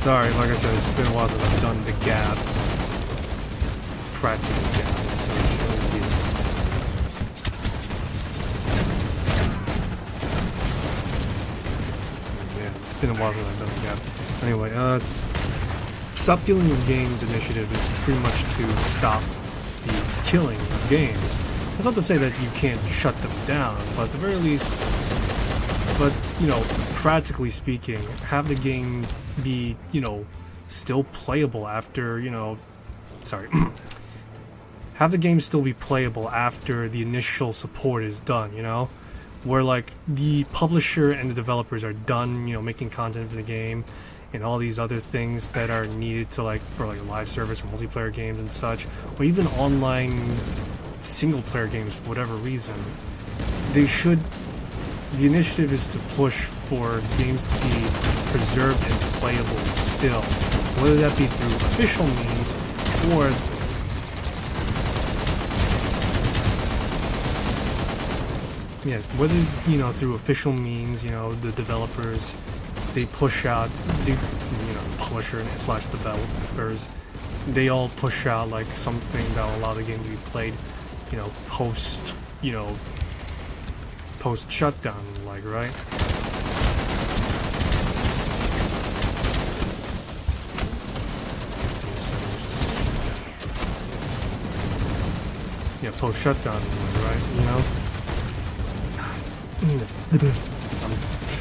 Sorry, like I said, it's been a while since I've done the gap. Practical gap, so it should only be. Yeah, it's been a while since I've done the gap. Anyway, stop killing of games initiative is pretty much to stop the killing of games. That's not to say that you can't shut them down, but at the very least, you know, practically speaking, have the game be, you know, still playable after, you know, sorry, have the game still be playable after the initial support is done, you know? Where, like, the publisher and the developers are done, you know, making content for the game, and all these other things that are needed to, like, for, like, live service or multiplayer games and such, or even online single-player games for whatever reason, the initiative is to push for games to be preserved and playable still, whether that be through official means or whether, you know, through official means, you know, the developers, they push out, you know, the publisher and slash developers, they all push out, like, something that will allow the game to be played, you know, post shutdown, like, right? Yeah, post shutdown, right? You know? I'm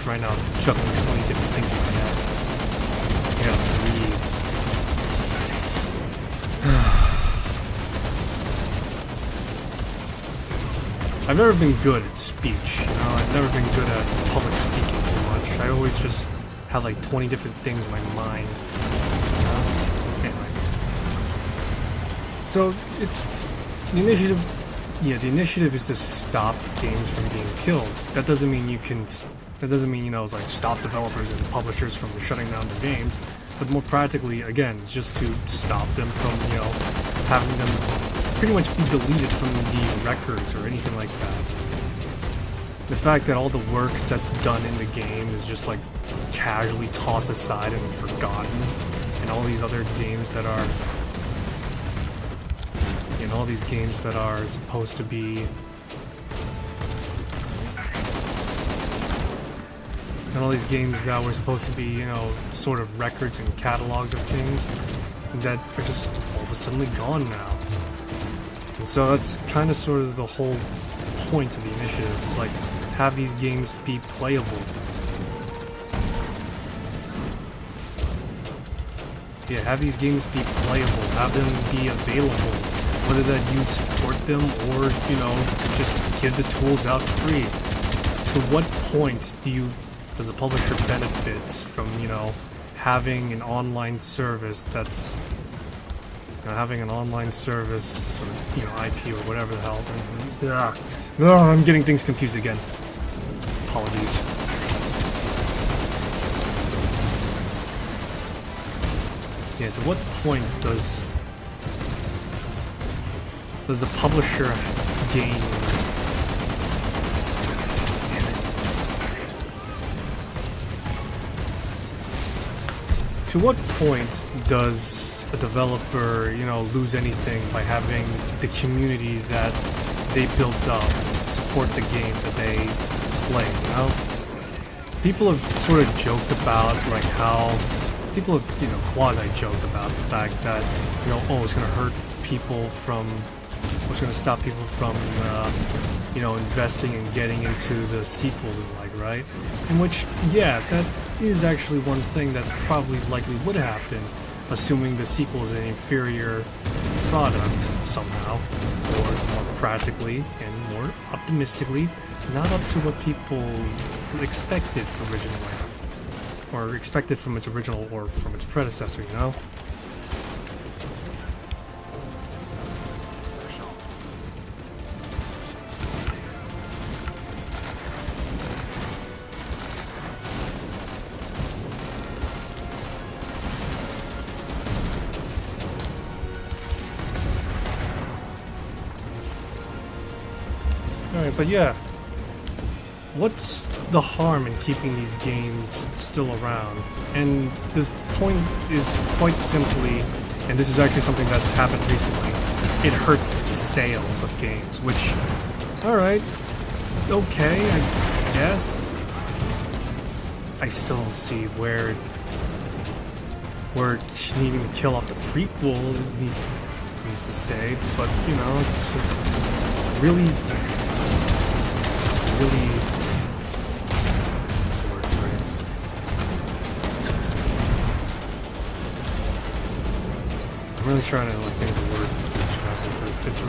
right now juggling 20 different things in my head. I gotta breathe. I've never been good at speech, you know? I've never been good at public speaking too much. I always just have like 20 different things in my mind. You know? Anyway. So, it's... The initiative is to stop games from being killed. That doesn't mean you know, it's like stop developers and publishers from shutting down their games. But more practically, again, it's just to stop them from, you know, having them pretty much be deleted from the records or anything like that. The fact that all the work that's done in the game is just like casually tossed aside and forgotten, and all these other games that are supposed to be, and all these games that were supposed to be, you know, sort of records and catalogs of things that are just all of a sudden gone now. And so that's kind of sort of the whole point of the initiative is like have these games be playable. Yeah, have these games be playable, have them be available, whether that you support them or, you know, just give the tools out free. To what point does a publisher benefit from, you know, having an online service that's, you know, having an online service or, you know, IP or whatever the hell. I'm getting things confused again. Apologies. Yeah, to what point does the publisher gain? Damn it. To what point does a developer, you know, lose anything by having the community that they built up support the game that they play, you know? People have sort of joked about, like, how people have, you know, quasi-joked about the fact that, you know, oh, it's going to hurt people from, it's going to stop people from, you know, investing and getting into the sequels and like, right? In which, yeah, that is actually one thing that probably likely would happen, assuming the sequel is an inferior product somehow, or more practically and more optimistically, not up to what people expected originally. Or expected from its original or from its predecessor, you know? Alright, but yeah. What's the harm in keeping these games still around? And the point is quite simply, and this is actually something that's happened recently, it hurts sales of games, which, alright, okay, I guess. I still don't see where needing to kill off the prequel needs to stay, but, you know, it's really I'm really trying to like think of the word because it's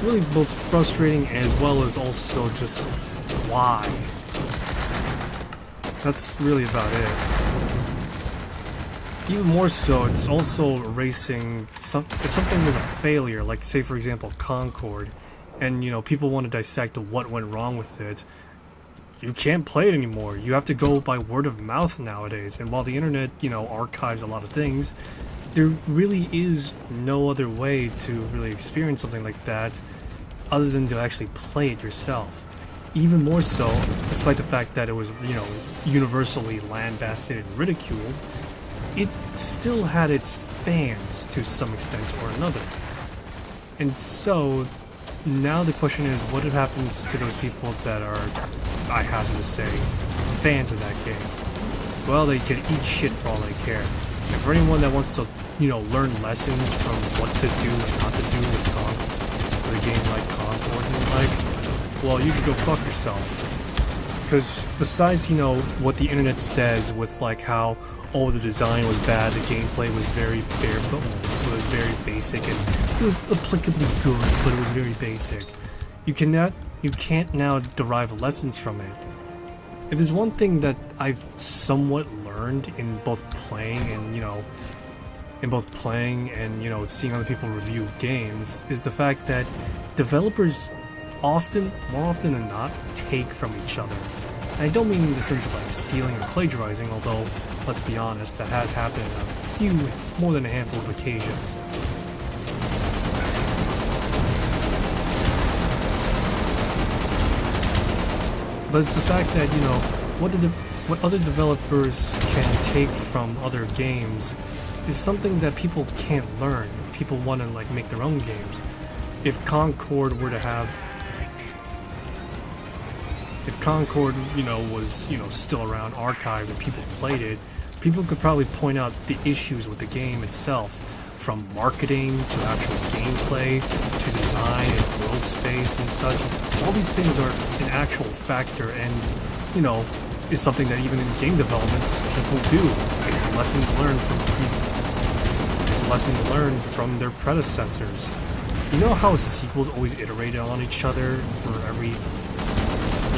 really both frustrating as well as also just why. That's really about it. Even more so, it's also erasing if something is a failure, like say for example Concord, and you know people want to dissect what went wrong with it. You can't play it anymore. You have to go by word of mouth nowadays. And while the internet, you know, archives a lot of things, there really is no other way to really experience something like that other than to actually play it yourself. Even more so, despite the fact that it was, you know, universally lambasted and ridiculed, it still had its fans to some extent or another. And so, now the question is, what happens to those people that are, I hazard to say, fans of that game? Well, they can eat shit for all they care. And for anyone that wants to, you know, learn lessons from what to do and not to do with a game like Concord and like, well, you can go fuck yourself. Because besides, you know, what the internet says with like how, oh, the design was bad, the gameplay was very bare bones, it was very basic, and it was applicably good, but it was very basic. You can't now derive lessons from it. If there's one thing that I've somewhat learned in both playing and, you know, seeing other people review games, is the fact that developers more often than not, take from each other. And I don't mean in the sense of like stealing or plagiarizing, although, let's be honest, that has happened on more than a handful of occasions. But it's the fact that, you know, what other developers can take from other games is something that people can't learn. People want to like make their own games. If Concord, you know, was, you know, still around, archived, and people played it, people could probably point out the issues with the game itself. from marketing to actual gameplay to design and world space and such. All these things are an actual factor, and you know, is something that even in game developments people do. It's lessons learned from their predecessors. You know how sequels always iterate on each other for every.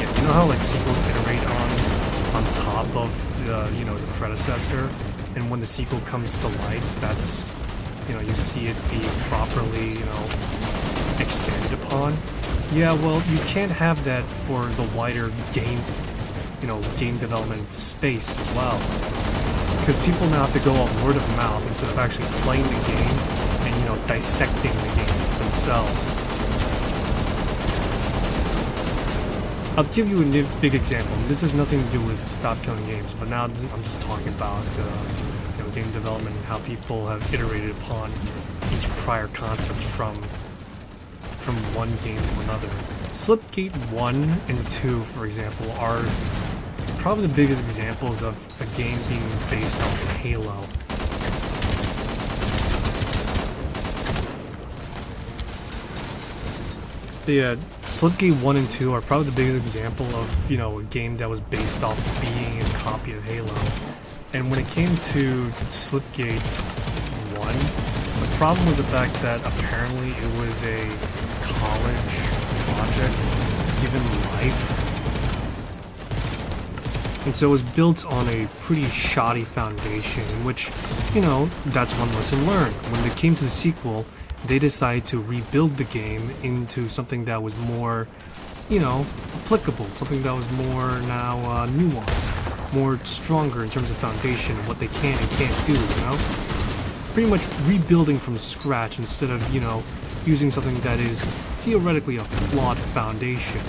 Yeah, you know how like sequels iterate on top of you know, the predecessor, and when the sequel comes to light, that's, you know, you see it be properly, you know, expanded upon. Yeah, well, you can't have that for the wider game, you know, game development space as well, because people now have to go on word of mouth instead of actually playing the game and, you know, dissecting the game themselves. I'll give you a big example. This has nothing to do with Stop Killing Games, but now I'm just talking about you know, game development and how people have iterated upon each prior concept from one game to another. Slipgate 1 and 2, for example, are probably the biggest examples of a game being based on Halo. Yeah, Slipgate 1 and 2 are probably the biggest example of, you know, a game that was based off being a copy of Halo. And when it came to Slipgate 1, the problem was the fact that apparently it was a college project given life. And so it was built on a pretty shoddy foundation, in which, you know, that's one lesson learned. When it came to the sequel, they decided to rebuild the game into something that was more, you know, applicable, something that was more now nuanced, more stronger in terms of foundation and what they can and can't do, you know? Pretty much rebuilding from scratch instead of, you know, using something that is theoretically a flawed foundation.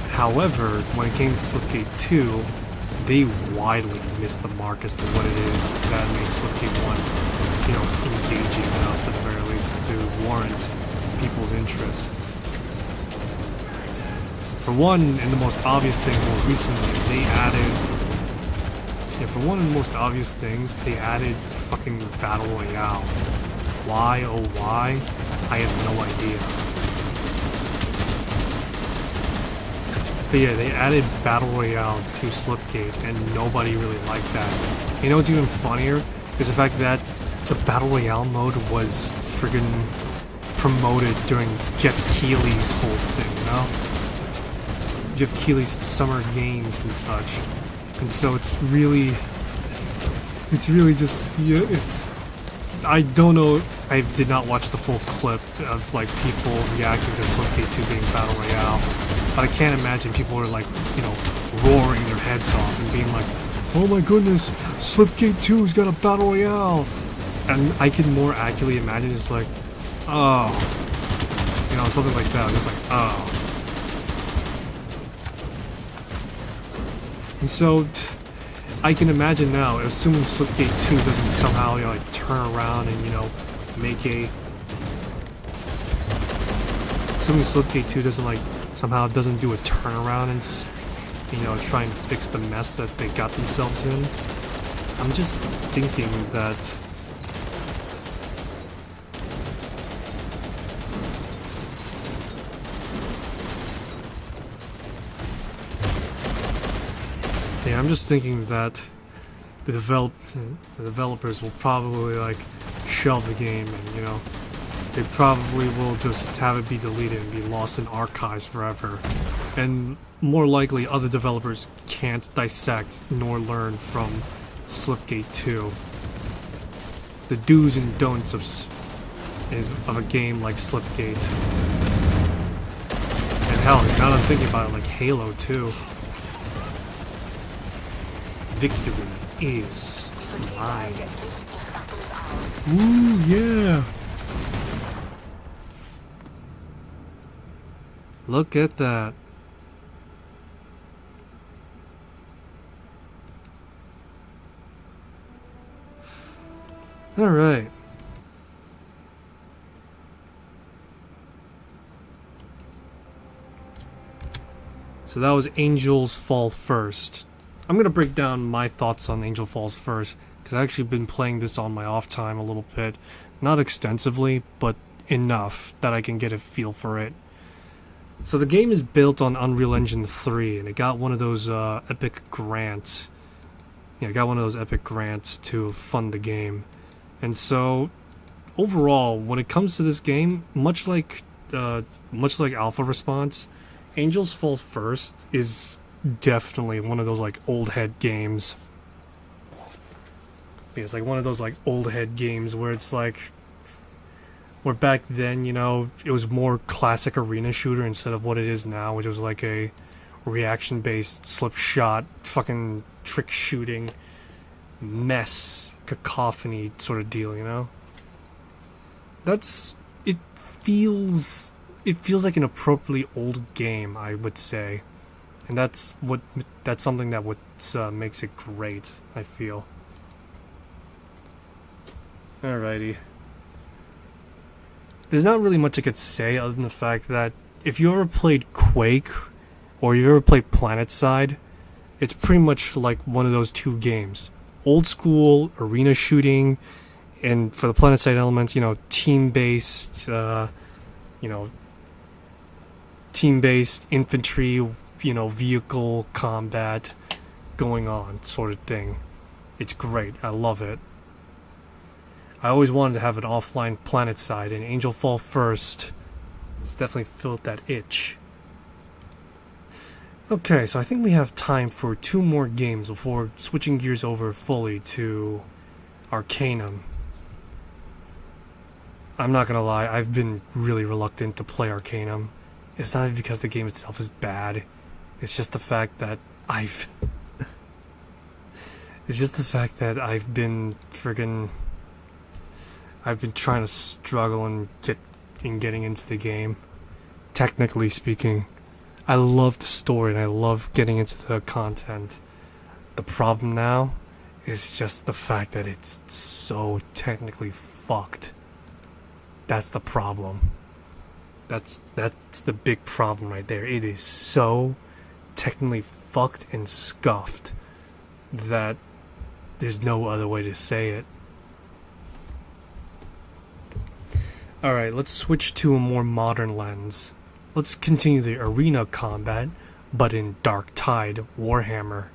However, when it came to Slipgate 2, they widely missed the mark as to what it is that made Slipgate 1, you know, engaging enough at the very least to warrant people's interest. For one, and the most obvious thing more recently, they added fucking Battle Royale. Why, oh why? I have no idea. But yeah, they added Battle Royale to Slipgate, and nobody really liked that. You know what's even funnier? Is the fact that the Battle Royale mode was friggin' promoted during Jeff Keighley's whole thing, you know? Jeff Keighley's Summer Games and such. And so it's really just, yeah, it's, I don't know, I did not watch the full clip of, like, people reacting to Slipgate 2 being Battle Royale, but I can't imagine people are, like, you know, roaring their heads off and being like, oh my goodness, Slipgate 2's got a Battle Royale! And I can more accurately imagine it's like, oh, you know, something like that, just like, oh. And so, I can imagine now, assuming Slipgate 2 doesn't somehow, you know, like, turn around and, you know, make a... Assuming Slipgate 2 doesn't, like, somehow doesn't do a turnaround and, you know, try and fix the mess that they got themselves in. I'm just thinking that... Yeah, I'm just thinking that the developers will probably, like, shelve the game, and, you know, they probably will just have it be deleted and be lost in archives forever. And more likely, other developers can't dissect nor learn from Slipgate 2. The do's and don'ts of a game like Slipgate. And hell, now that I'm thinking about it, like Halo 2. Victory is mine. Ooh, yeah. Look at that. All right. So that was Angels Fall First. I'm going to break down my thoughts on Angel Falls first, because I've actually been playing this on my off time a little bit. Not extensively, but enough that I can get a feel for it. So the game is built on Unreal Engine 3, and it got one of those epic grants. Yeah, it got one of those epic grants to fund the game. And so, overall, when it comes to this game, much like Alpha Response, Angels Fall First is definitely one of those like old head games. Yeah, it's like one of those like old head games where it's like, where back then, you know, it was more classic arena shooter instead of what it is now, which was like a reaction based slip shot fucking trick shooting mess cacophony sort of deal, you know. It feels like an appropriately old game, I would say, and that's something that makes it great, I feel. Alrighty. There's not really much I could say other than the fact that if you ever played Quake or you ever played PlanetSide, it's pretty much like one of those two games. Old school arena shooting, and for the PlanetSide elements, you know, team-based infantry, you know, vehicle combat going on sort of thing. It's great. I love it. I always wanted to have an offline PlanetSide, and Angel Fall First, it's definitely filled that itch. Okay, so I think we have time for 2 more games before switching gears over fully to Arcanum. I'm not gonna lie, I've been really reluctant to play Arcanum. It's not because the game itself is bad, it's just the fact that I've been trying to struggle and getting into the game. Technically speaking, I love the story and I love getting into the content. The problem now is just the fact that it's so technically fucked. That's the problem. That's the big problem right there. It is so technically fucked and scuffed that there's no other way to say it. Alright, let's switch to a more modern lens. Let's continue the arena combat, but in Dark Tide Warhammer.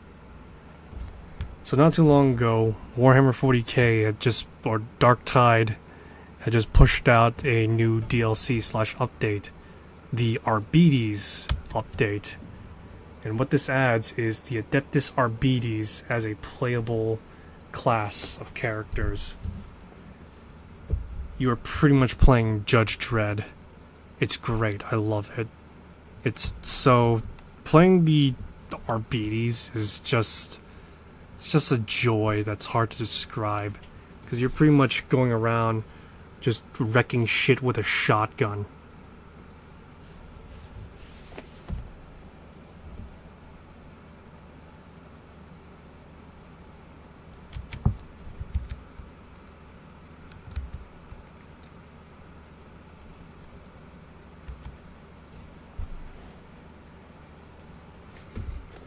So not too long ago, Warhammer 40k Dark Tide had just pushed out a new DLC/update, the Arbites update. And what this adds is the Adeptus Arbites as a playable class of characters. You are pretty much playing Judge Dredd. It's great. I love it. It's so... Playing the Arbites is just... It's just a joy that's hard to describe. Because you're pretty much going around just wrecking shit with a shotgun.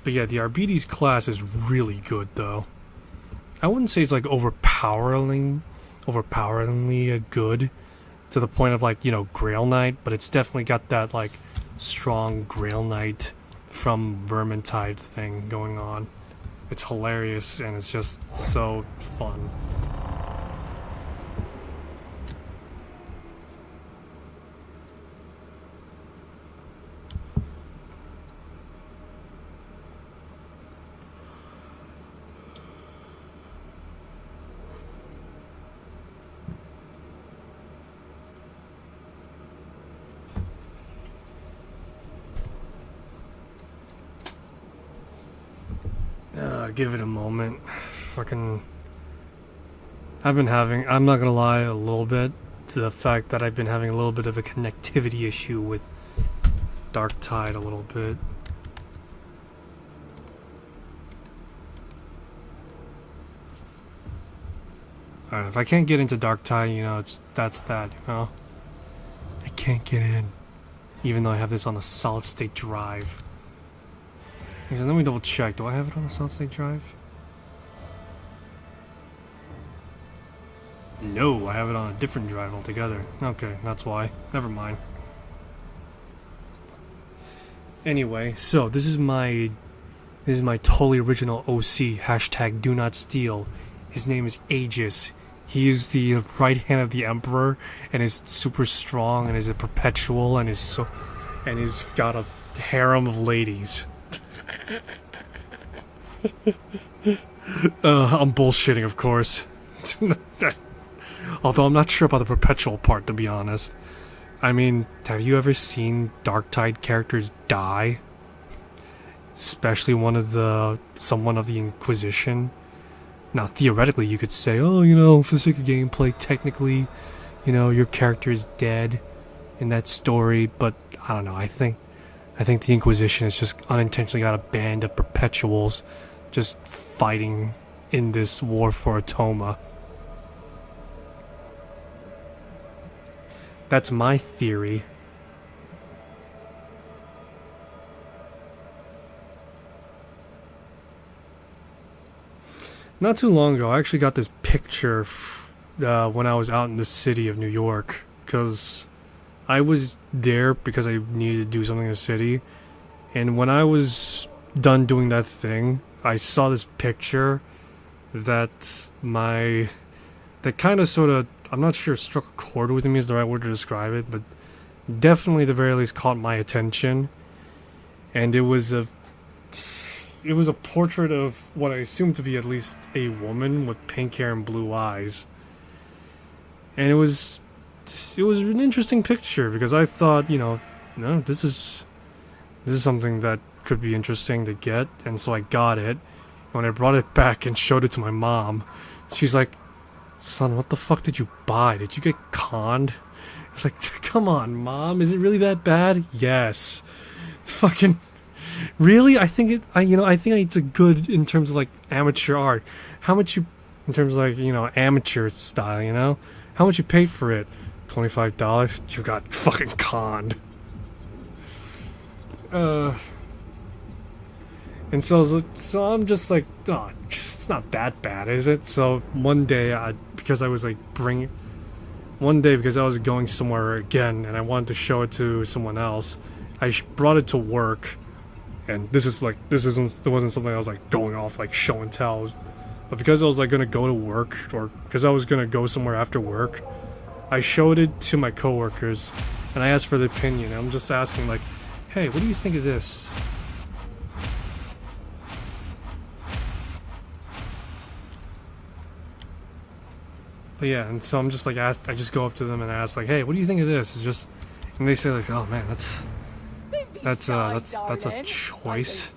But yeah, the Arbites class is really good, though. I wouldn't say it's like overpoweringly good to the point of like, you know, Grail Knight, but it's definitely got that like strong Grail Knight from Vermintide thing going on. It's hilarious and it's just so fun. Give it a moment. I'm not gonna lie, a little bit to the fact that I've been having a little bit of a connectivity issue with Dark Tide a little bit. Alright, if I can't get into Dark Tide, you know, that's that, you know? I can't get in. Even though I have this on a solid state drive. Let me double check. Do I have it on a solid state drive? No, I have it on a different drive altogether. Okay, that's why. Never mind. Anyway, so this is my totally original OC. Hashtag do not steal. His name is Aegis. He is the right hand of the Emperor and is super strong and is a perpetual and he's got a harem of ladies. I'm bullshitting, of course. Although I'm not sure about the perpetual part, to be honest. I mean, have you ever seen Darktide characters die? Especially someone of the Inquisition. Now, theoretically, you could say, oh, you know, for the sake of gameplay, technically, you know, your character is dead in that story, but I don't know. I think the Inquisition has just unintentionally got a band of perpetuals just fighting in this war for Atoma. That's my theory. Not too long ago, I actually got this picture when I was out in the city of New York, because I was there because I needed to do something in the city, and when I was done doing that thing, I saw this picture that kind of sort of, I'm not sure struck a chord with me is the right word to describe it, but definitely at the very least caught my attention. And it was a portrait of what I assume to be at least a woman with pink hair and blue eyes. And it was an interesting picture because I thought, you know, no, this is something that could be interesting to get, and so I got it. When I brought it back and showed it to my mom, she's like, son, what the fuck did you buy? Did you get conned? I was like, come on, Mom, is it really that bad? Yes. Fucking really? I think it's a good in terms of like amateur art. How much you, in terms of like, you know, amateur style, you know? How much you paid for it? $25? You got fucking conned. And so I'm just like, oh, it's not that bad, is it? So one day, because I was going somewhere again, and I wanted to show it to someone else, I brought it to work, and it wasn't something I was like going off like show and tell, but because I was like gonna go to work, or because I was gonna go somewhere after work, I showed it to my coworkers, and I asked for their opinion. I'm just asking like, hey, what do you think of this? But yeah, and so I'm just like I just go up to them and ask like, hey, what do you think of this? It's just, and they say like, oh man, that's a choice.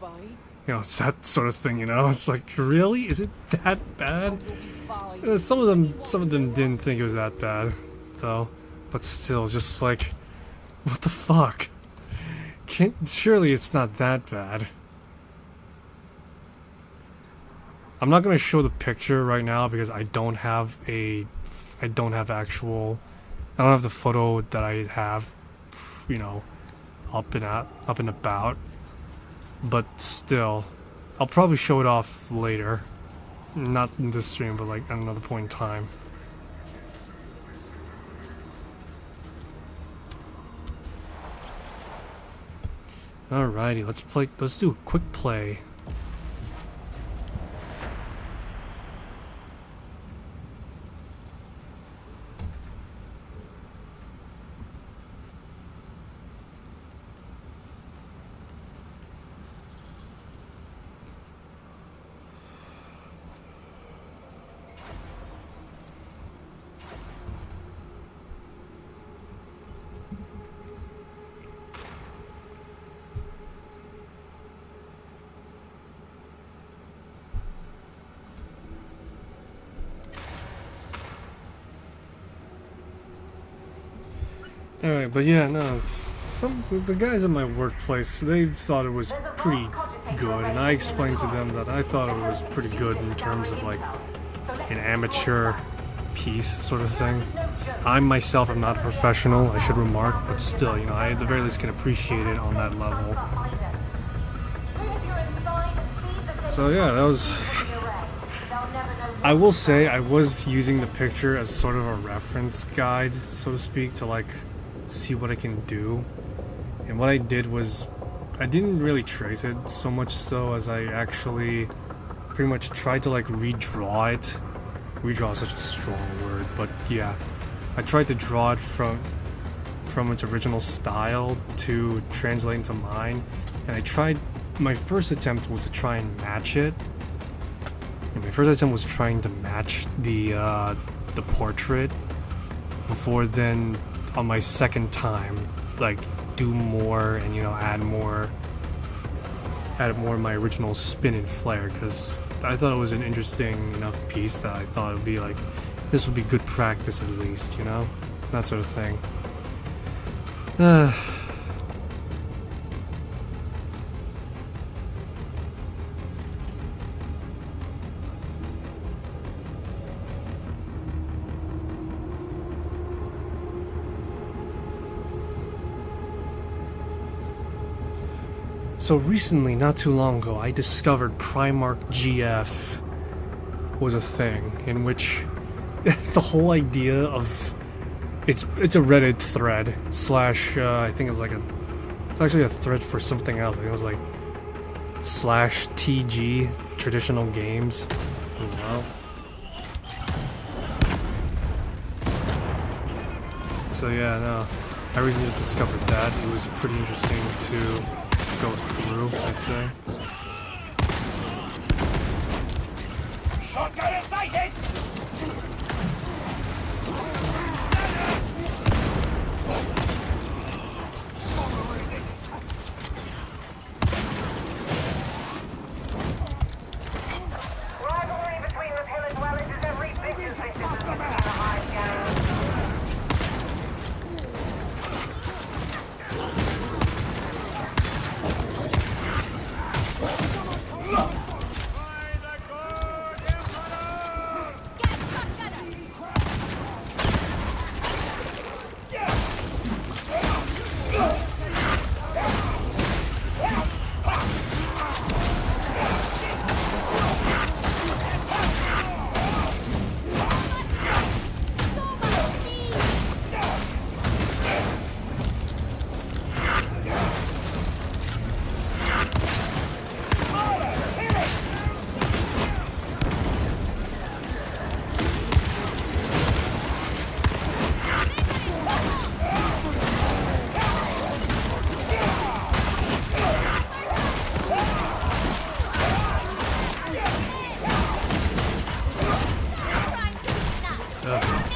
You know, it's that sort of thing, you know? It's like, really? Is it that bad? Some of them didn't think it was that bad, though. But still, just like, what the fuck? Surely it's not that bad. I'm not gonna show the picture right now because I don't have the photo that I have, you know, up and about. But still, I'll probably show it off later. Not in this stream, but like at another point in time. Alrighty, let's do a quick play. Alright, but yeah, no. The guys at my workplace, they thought it was pretty good, and I explained to them that I thought it was pretty good in terms of like an amateur piece sort of thing. I myself am not a professional, I should remark, but still, you know, I at the very least can appreciate it on that level. So yeah, that was I will say I was using the picture as sort of a reference guide, so to speak, to like see what I can do. And what I did was I didn't really trace it so much so as I actually pretty much tried to like redraw it. Redraw is such a strong word, but yeah. I tried to draw it from its original style to translate into mine, and I tried. My first attempt was to try and match it. And my first attempt was trying to match the portrait. Before then, on my second time, like do more and add more of my original spin and flair, because I thought it was an interesting enough piece that I thought it would be like, this would be good practice at least, that sort of thing. So recently, not too long ago, I discovered Primark GF was a thing, in which the whole idea of it's a Reddit thread slash I think it's actually a thread for something else. I think it was like slash TG traditional games as well. So yeah, no, I recently just discovered that. It was pretty interesting to go through, I'd say. Shotgun sighted! Rivalry between the pillared dwellers is every bit as vicious as the high gang.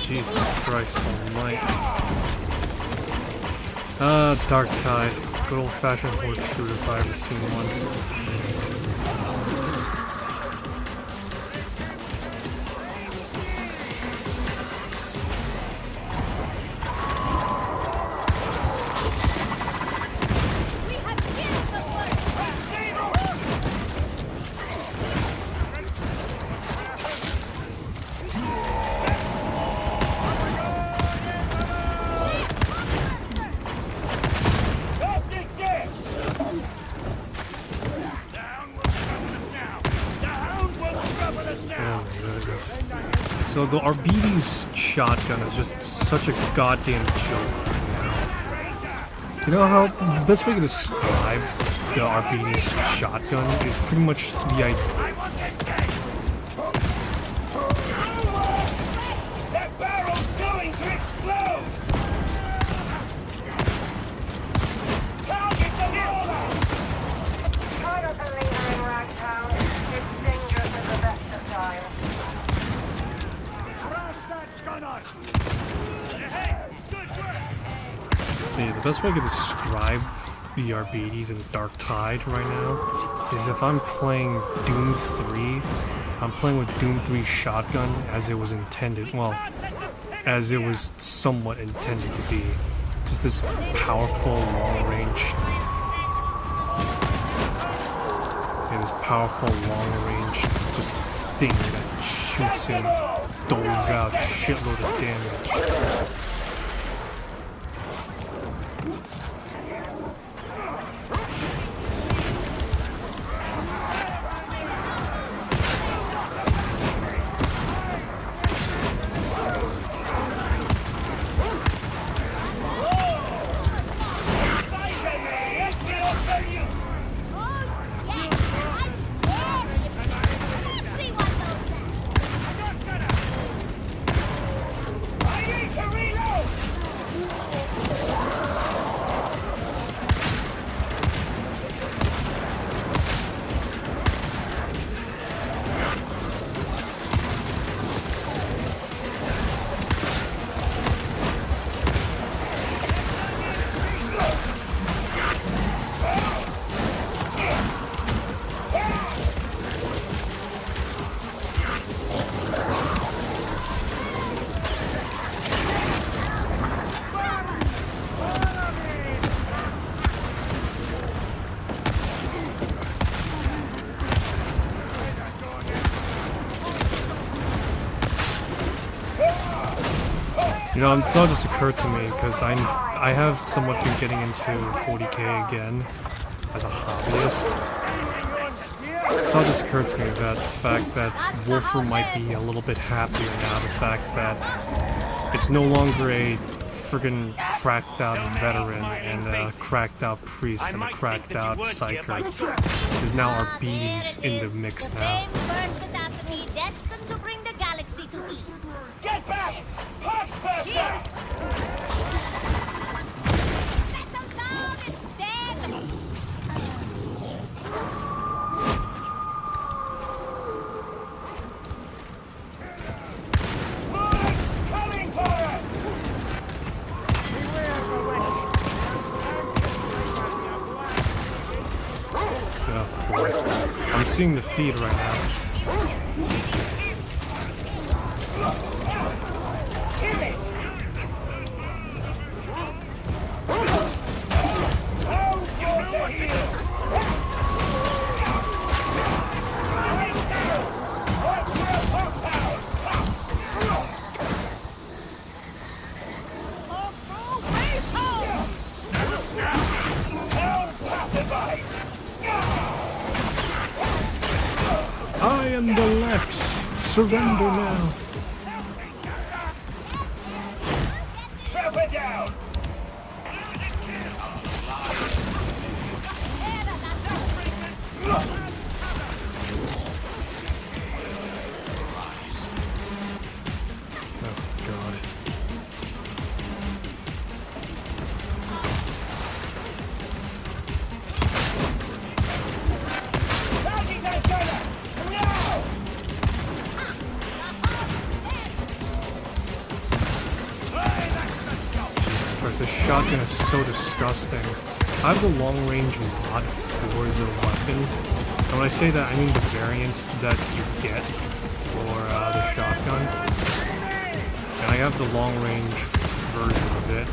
Jesus Christ almighty. Dark Tide. Good old-fashioned horde shooter if I ever seen one. So the Arbides shotgun is just such a goddamn joke right now. You know how the best way to describe the Arbides shotgun is pretty much the idea. That barrel's going to explode! Target the roller! Try not to linger in Ragtown. It's dangerous at the best of times. Yeah, the best way I could describe the Arbides and Dark Tide right now is if I'm playing Doom 3, I'm playing with Doom 3 shotgun as it was intended, well, as it was somewhat intended to be. Just this powerful long-range, this powerful long-range just thing that shoots and doles out a shitload of damage. You know, a thought just occurred to me because I have somewhat been getting into 40k again as a hobbyist. A thought just occurred to me about the fact that Wolfer might be a little bit happier now. The fact that it's no longer a friggin' cracked out veteran and a cracked out priest and a cracked out psyker. There's now our beaties in the mix now. Same first catastrophe destined to bring the galaxy to E. Get back! Here! Settle down, it's dead! Coming for us! Oh boy. I'm seeing the feed right now. I am the Lex. Surrender now. Chop it down! Oh god. Target that gunner! Now! Jesus Christ, this shotgun is so disgusting. I have the long range mod for the weapon. And when I say that, I mean the variant that you get for the shotgun. And I have the long range version of it.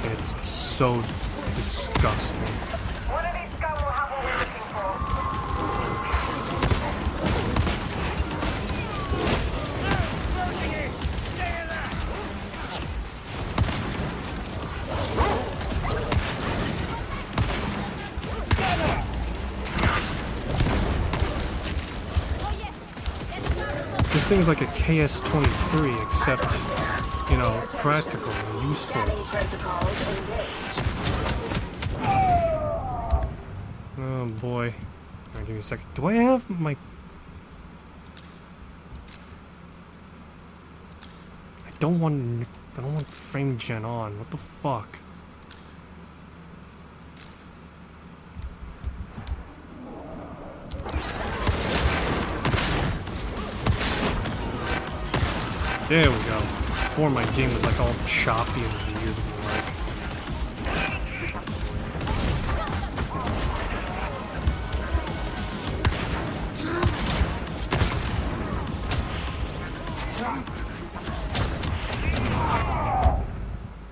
And it's so disgusting. One of these scum will have what we're looking for. This thing's like a KS-23, except, you know, practical and useful. Oh boy. Alright, give me a second. Do I have my... I don't want frame gen on. What the fuck? There we go. Before my game was like all choppy and weird and like.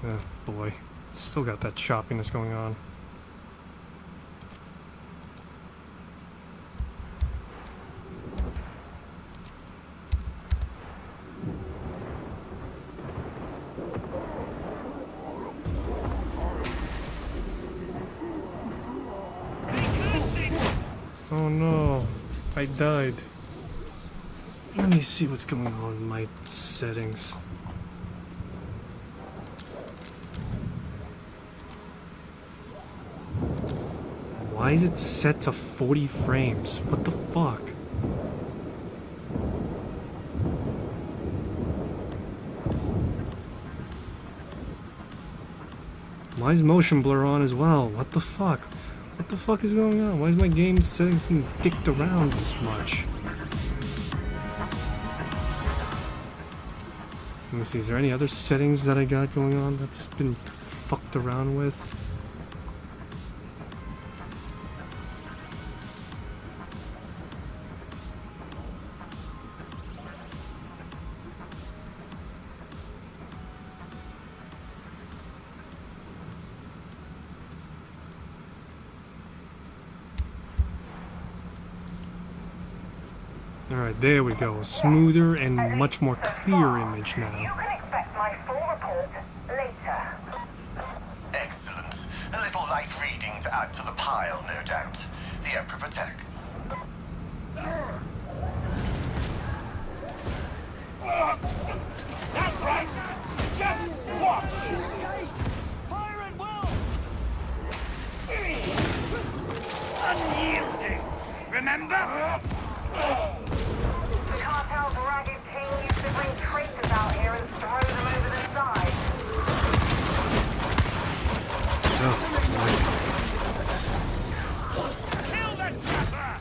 Oh boy. Still got that choppiness going on. Oh no, I died. Let me see what's going on in my settings. Why is it set to 40 frames? What the fuck? Why is motion blur on as well? What the fuck? What the fuck is going on? Why is my game settings being dicked around this much? Let me see, is there any other settings that I got going on that's been fucked around with? Alright, there we go. A smoother and much more clear image You now. can expect my full report report later. Excellent. A little light reading to add to the pile, no doubt. The Emperor protects. That's right! Just watch! Fire and well! Unyielding! Remember? The cartel's ragged king used to bring traitors out here and throw them over the side. Oh, Kill that trapper!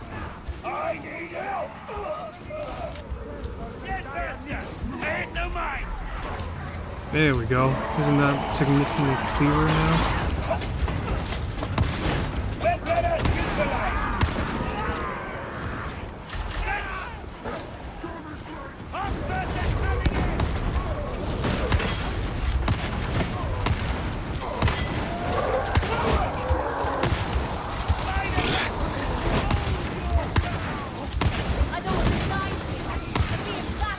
I need help! Yes, yes! Pay it no mind! there we go. Isn't that significantly clearer now? Let us utilize! Hostiles coming in! I don't want to die here. I'm being back.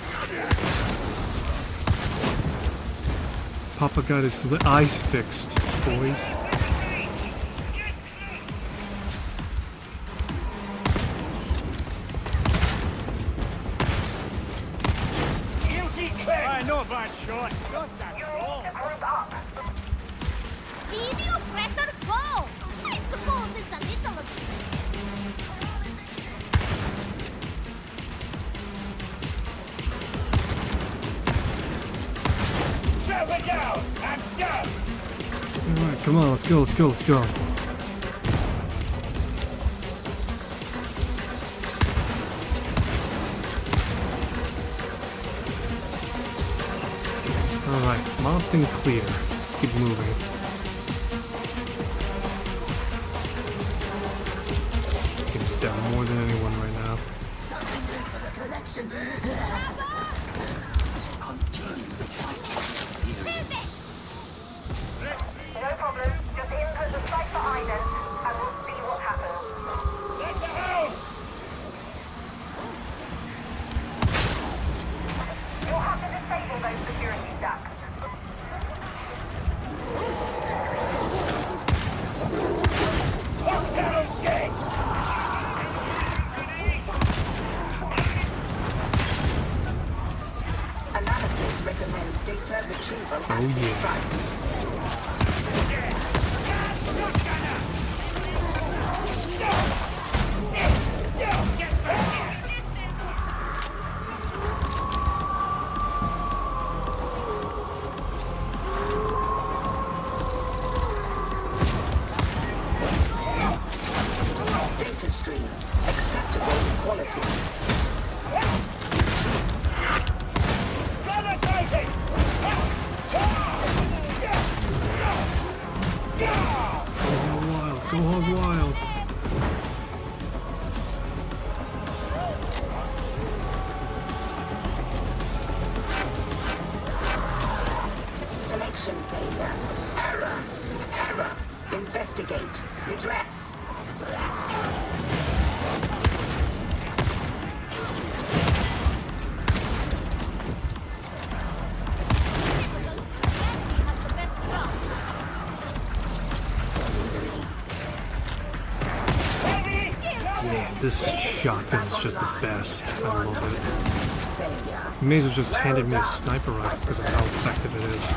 Papa got his eyes fixed, boys. Guilty clear! I know about short. Got that You wrong. need to group up. See the oppressor go! I suppose it's a little of Shove it down! I'm done! Alright, come on, let's go, let's go, let's go. Alright, mopped and clear. Let's keep moving. Can get down more than anyone right now. No problem. Just input the cipher ident and we'll see what happens. Let the hound! You'll have to disable those security ducts. Hostile gate! Analysis recommends data retrieval at Oh, the yeah. site. Get back here! Data stream. Acceptable quality. Brother fighting! Go hog wild. Connection failure. Error. Error. Investigate. Redress. has the best crop. Man, this shotgun is just the best. I love it. Failure. You may as well just handed me a sniper rifle because of how effective it is.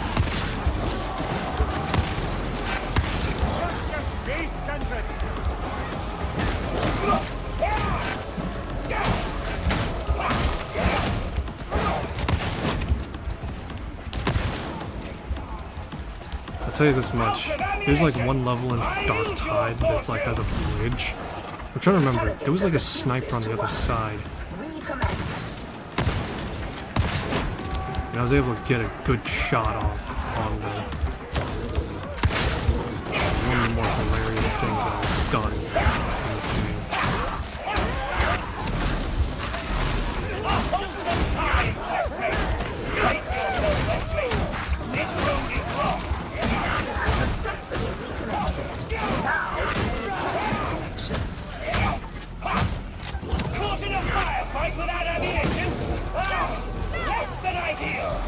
Beast country! I'll tell you this much. There's like one level in Dark Tide that's like has a bridge. I'm trying to remember. There was like a sniper on the other side. Recommence. And I was able to get a good shot off on the one of the more hilarious things I've done in this game. Successfully reconnected. Now maintain connection. Caught in a firefight without ammunition? Ah, less than ideal!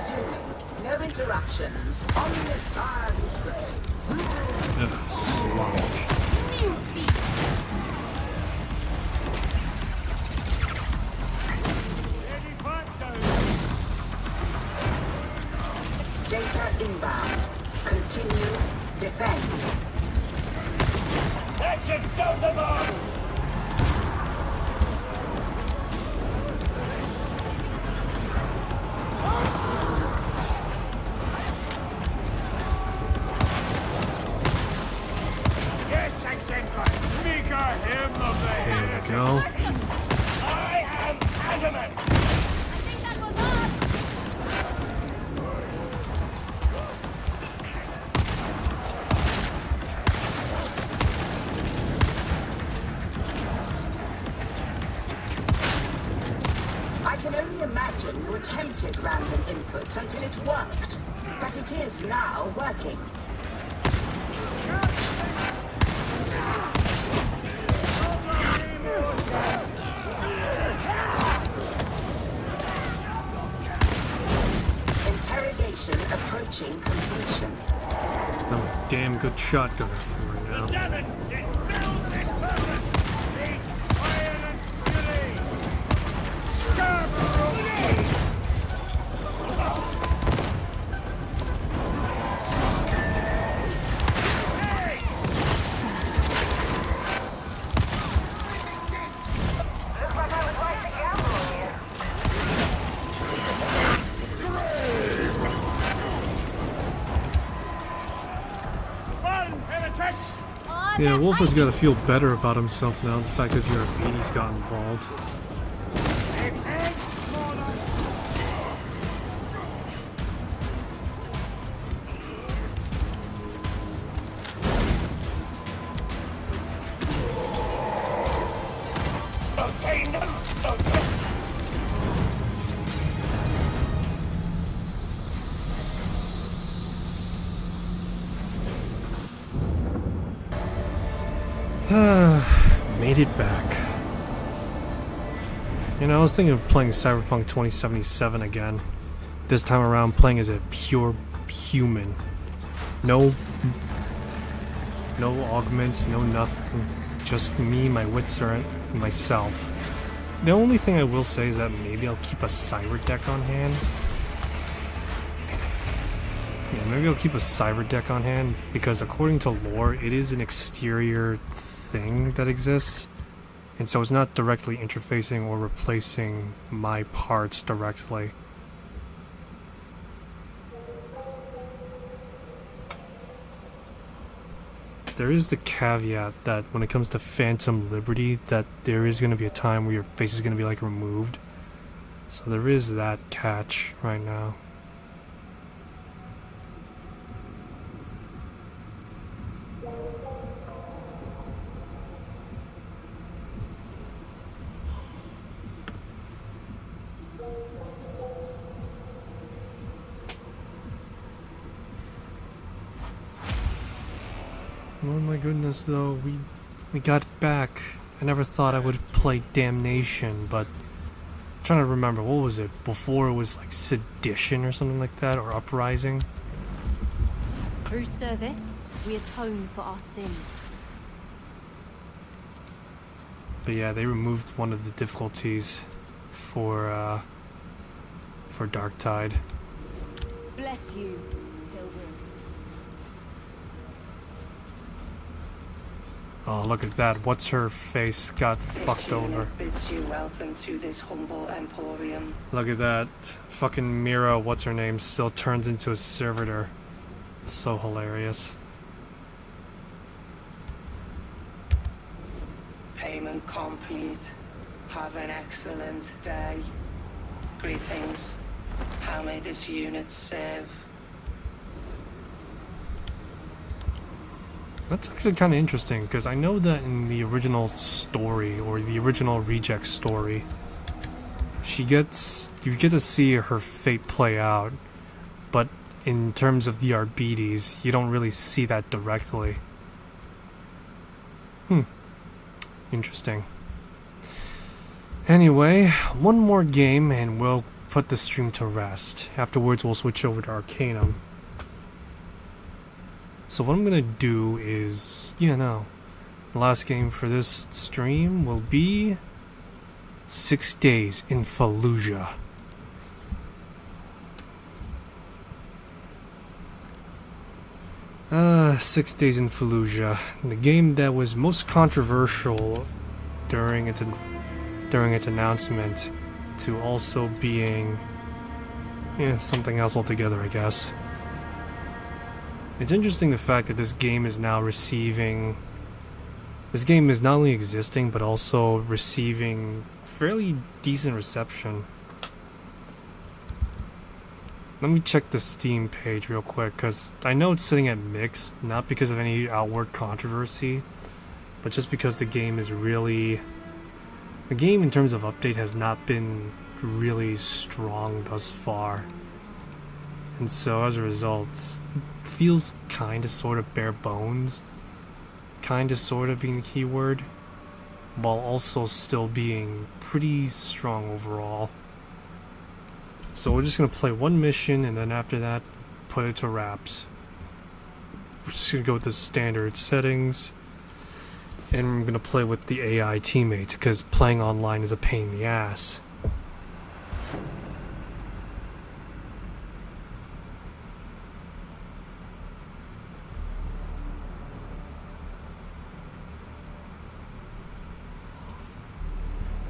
Resuming. No interruptions. Omniscient. Ugh, slop. Data inbound. Continue. Defend. That should stop the bombs! Yes, Saxenka! Mika him of the Here we go. I am adamant! I think that was us. I can only imagine you attempted random inputs until it worked. But it is now working. Interrogation approaching completion. I'm a damn good shotgunner for right now. Damn it! It's filled with purpose! It's iron and fury! Scarborough! Hey! Looks like I was right to gamble on you. Run, heretic! Oh, Yeah, that Wolf has might got to feel better about himself now, the fact that your beanie's got involved. Okay, no! Made it back. You know, I was thinking of playing Cyberpunk 2077 again. This time around, playing as a pure human. No augments, no nothing. Just me, my wits are myself. The only thing I will say is that maybe I'll keep a cyber deck on hand. Yeah, maybe I'll keep a cyber deck on hand because according to lore, it is an exterior thing that exists. And so it's not directly interfacing or replacing my parts directly. There is the caveat that when it comes to Phantom Liberty, that there is going to be a time where your face is going to be like removed. So there is that catch right now. Oh my goodness, though, we got back. I never thought I would play Damnation, but I'm trying to remember, what was it? Before it was like Sedition or something like that, or Uprising? Through service, we atone for our sins. But yeah, they removed one of the difficulties for Darktide. Bless you, pilgrim. Oh, look at that. What's her face got fucked over. Bids you welcome to this humble emporium. Look at that. Fucking Mira, what's her name, still turned into a servitor. It's so hilarious. Payment complete. Have an excellent day. Greetings. How may this unit serve? That's actually kind of interesting, because I know that in the original story, or the original Reject story, you get to see her fate play out, but in terms of the Arbites, you don't really see that directly. Interesting. Anyway, one more game and we'll put the stream to rest. Afterwards, we'll switch over to Arcanum. So what I'm gonna do is, the last game for this stream will be 6 Days in Fallujah. Ah, 6 Days in Fallujah, the game that was most controversial during its announcement to also being something else altogether, I guess. It's interesting the fact that this game is now receiving... This game is not only existing, but also receiving fairly decent reception. Let me check the Steam page real quick, because I know it's sitting at mixed, not because of any outward controversy, but just because the game is really... The game in terms of update has not been really strong thus far. And so as a result, it feels kinda sorta bare bones. Kinda sorta being the key word, while also still being pretty strong overall. So we're just gonna play one mission and then after that put it to wraps. We're just gonna go with the standard settings. And I'm gonna play with the AI teammates because playing online is a pain in the ass.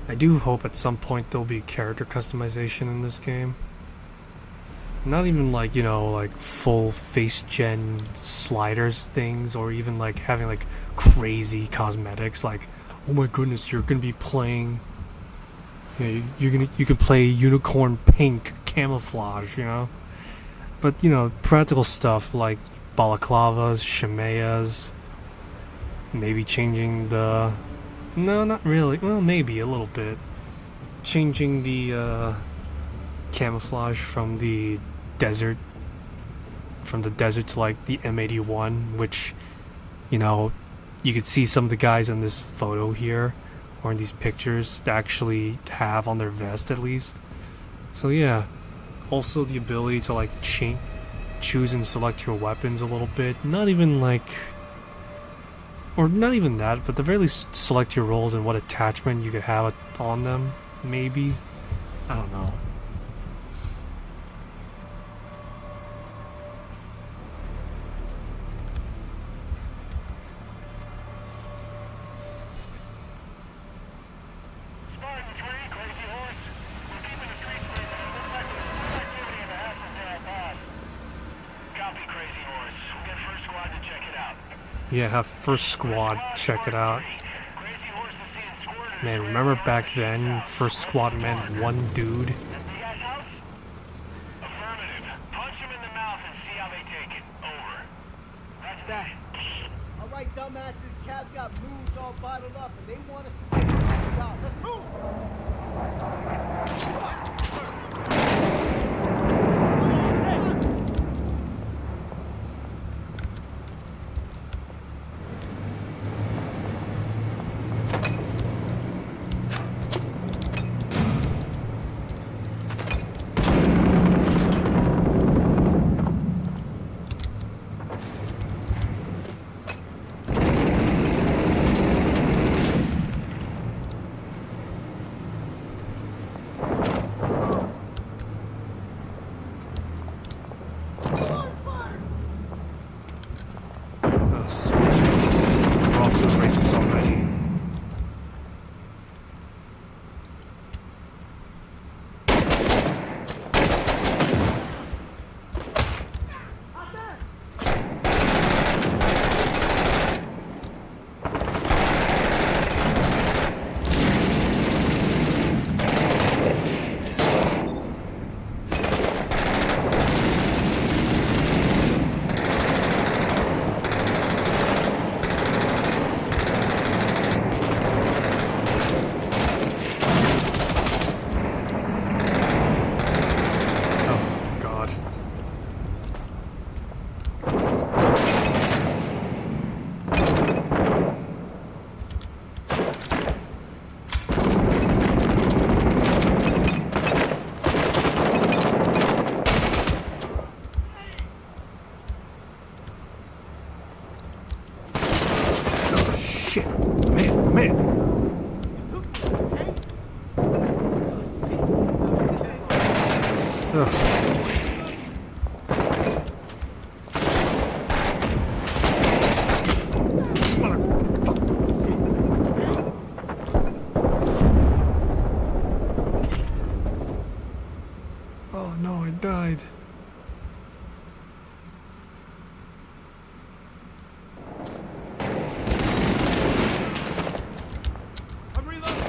I do hope at some point there'll be character customization in this game. Not even like, like full face gen sliders things, or even like having like crazy cosmetics, like, oh my goodness, you're gonna be playing, you can play unicorn pink camouflage, but practical stuff like balaclavas, shimayas, maybe changing the... No, not really. Well, maybe a little bit. Changing the camouflage from the desert to like the M81, which, you could see some of the guys in this photo here, or in these pictures, actually have on their vest at least. So yeah. Also the ability to like choose and select your weapons a little bit. Not even like... Or not even that, but at the very least select your roles and what attachment you could have on them, maybe. I don't know. Spartan 3, Crazy Horse. We're keeping the streets lit. Looks like there's still activity in the houses near our pass. Copy, Crazy Horse. We'll get first squad to check it out. Yeah, have first squad check it out. Man, remember back then, first squad meant one dude? Affirmative. Punch him in the mouth and see how they take it. Over. Roger that. Alright, dumbasses, Cav's got moods all bottled up and they want us to do this job. Let's move! died. I'm reloading.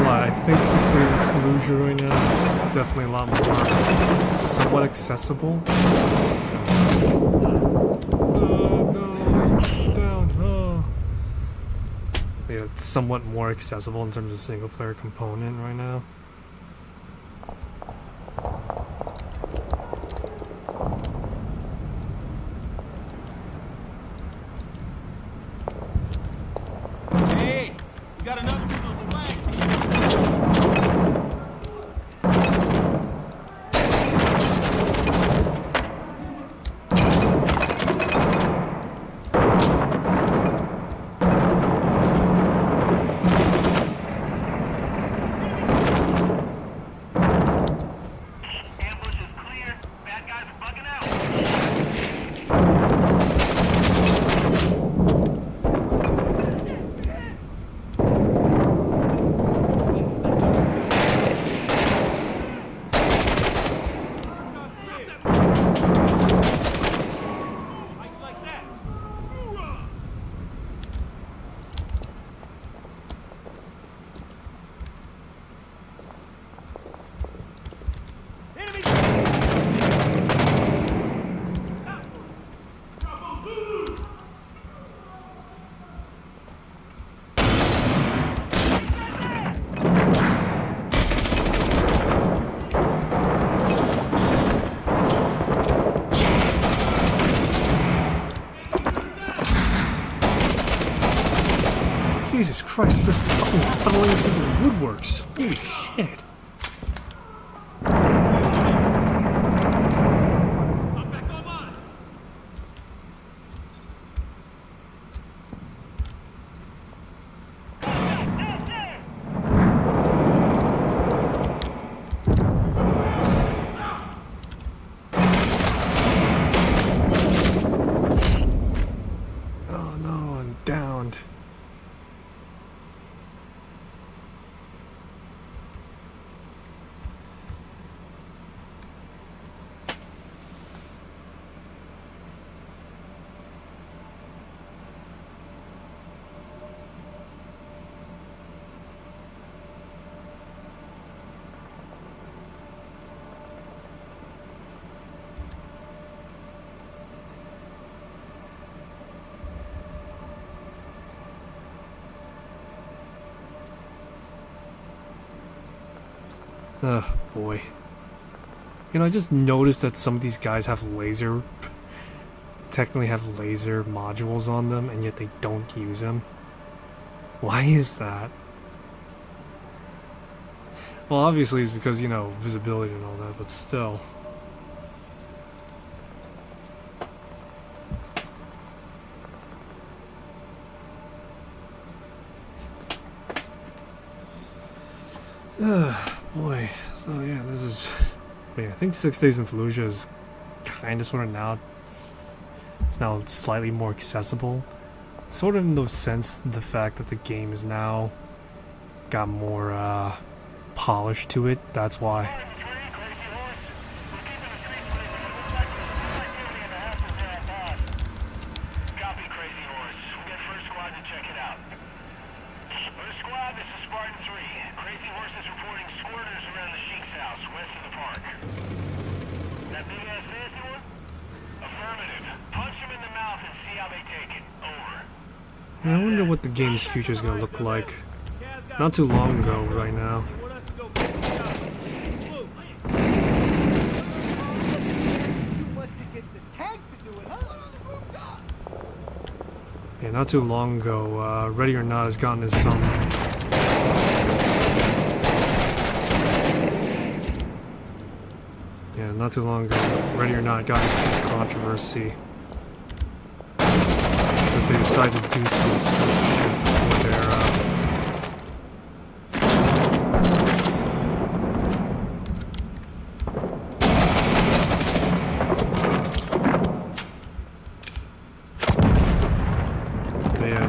I think since they're in Fallujah right now, it's definitely a lot more somewhat accessible. Oh no, down. Oh. Yeah, it's somewhat more accessible in terms of single player component right now. Hey, you got another one of those flags here. Ambush is clear. Bad guys are bugging out. How you like that? Enemy! Bravo Zulu! Jesus Christ, I'm just fucking funneling through the woodworks. Holy shit. I'm back online! Oh no, I'm downed. Oh boy. You know, I just noticed that some of these guys have technically have laser modules on them, and yet they don't use them. Why is that? Well, obviously it's because, you know, visibility and all that, but still. Boy. So yeah, this is. Yeah, I think 6 Days in Fallujah is kind of sort of now. It's now slightly more accessible. Sort of in the sense, the fact that the game is now got more polish to it. That's why. Copy, Crazy Horse. We'll get first squad to check it out. First squad, this is Spartan 3. Crazy Horse is reporting squirters around the Sheik's house, west of the park. That big-ass fancy one? Affirmative. Punch him in the mouth and see how they take it. Over. I wonder what the game's future is going to look like. Not too long ago, right now. Yeah, not too long ago, Ready or Not has gotten into some. Yeah, not too long ago, Ready or Not got into some controversy because they decided to do some censorship with their.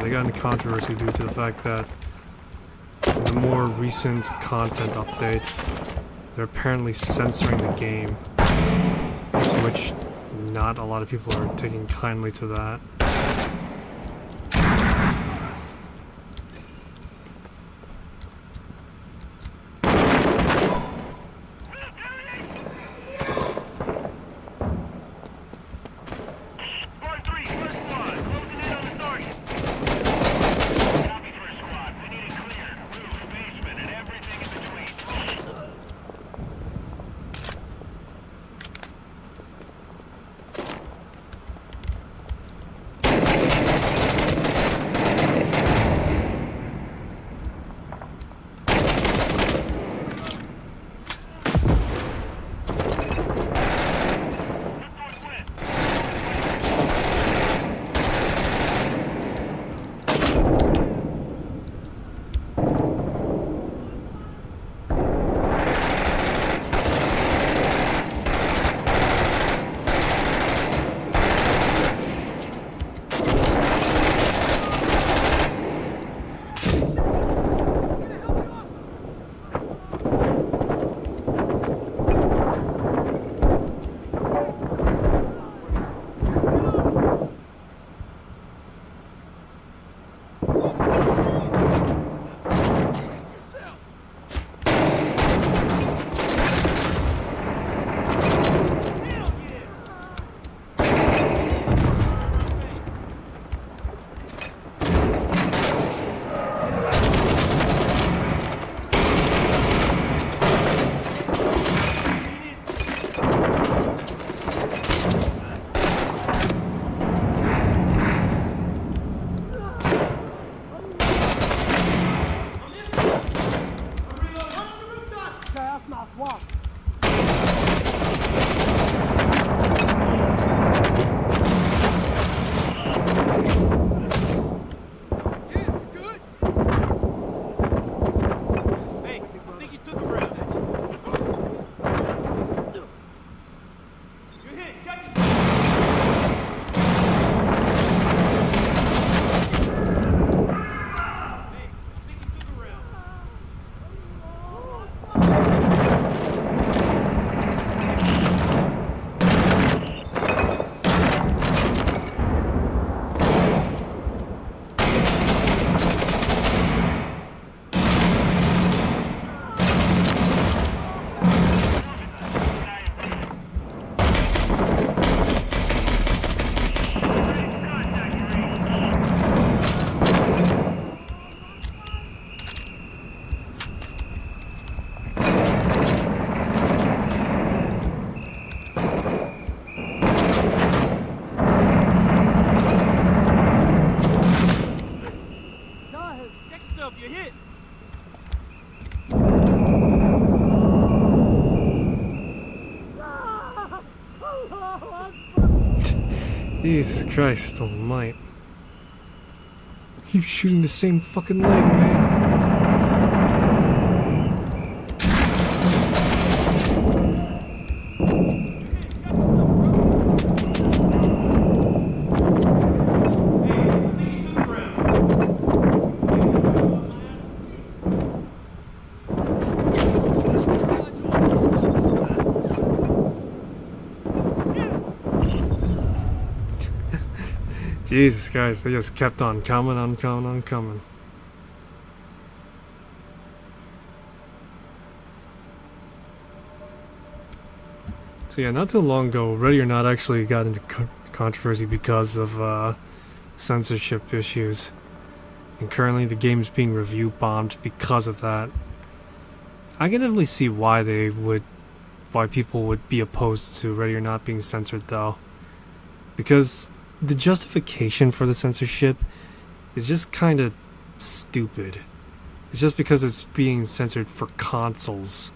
They got into controversy due to the fact that in the more recent content update, they're apparently censoring the game, to which not a lot of people are taking kindly to that. Jesus Christ almighty. Keep shooting the same fucking leg, man. Jesus, guys, they just kept on coming, on coming, on coming. So yeah, not too long ago, Ready or Not actually got into controversy because of censorship issues. And currently the game's being review bombed because of that. I can definitely see why people would be opposed to Ready or Not being censored though. Because the justification for the censorship is just kind of stupid. It's just because it's being censored for consoles.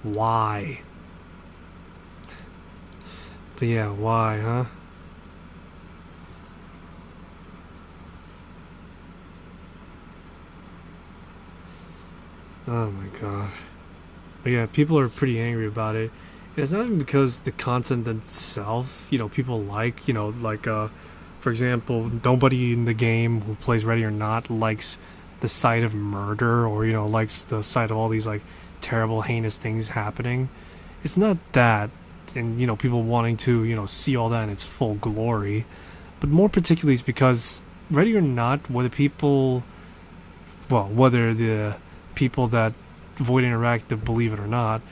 Why? But yeah, why, huh? Oh my god. But yeah, people are pretty angry about it. It's not even because the content itself, people like, for example, nobody in the game who plays Ready or Not likes the sight of murder or, likes the sight of all these, terrible, heinous things happening. It's not that, and, people wanting to, see all that in its full glory. But more particularly it's because Ready or Not, whether the people that Void Interactive believe it or not,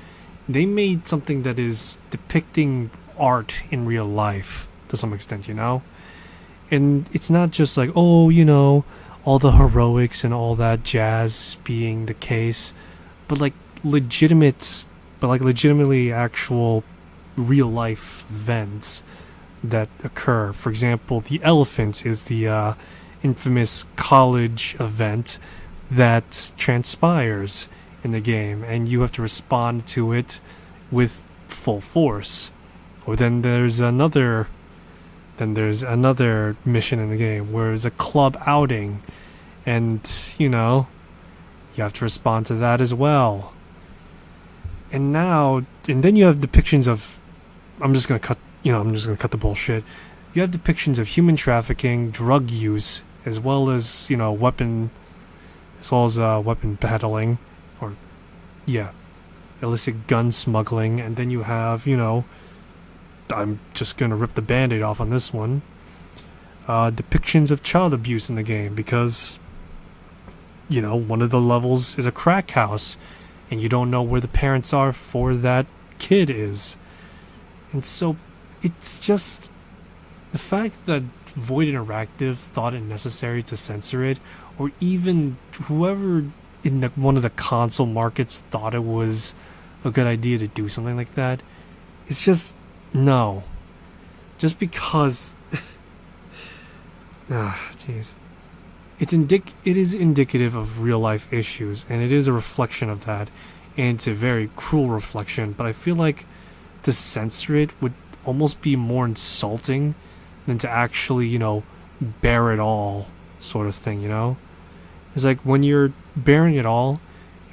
they made something that is depicting art in real life to some extent, And it's not just like, all the heroics and all that jazz being the case, but legitimately actual real life events that occur. For example, the elephant is the infamous college event that transpires in the game, and you have to respond to it with full force. Or then there's another mission in the game where it's a club outing, and you have to respond to that as well. And then you have depictions of, I'm just gonna cut the bullshit. You have depictions of human trafficking, drug use, as well as weapon battling, or illicit gun smuggling. And then you have, I'm just gonna rip the band-aid off on this one, depictions of child abuse in the game, because one of the levels is a crack house and you don't know where the parents are for that kid is. And so it's just the fact that Void Interactive thought it necessary to censor it, or even whoever in one of the console markets thought it was a good idea to do something like that. It's just no. Just because jeez. It is indicative of real life issues, and it is a reflection of that, and it's a very cruel reflection, but I feel like to censor it would almost be more insulting than to actually, bear it all sort of thing, It's like when you're bearing it all,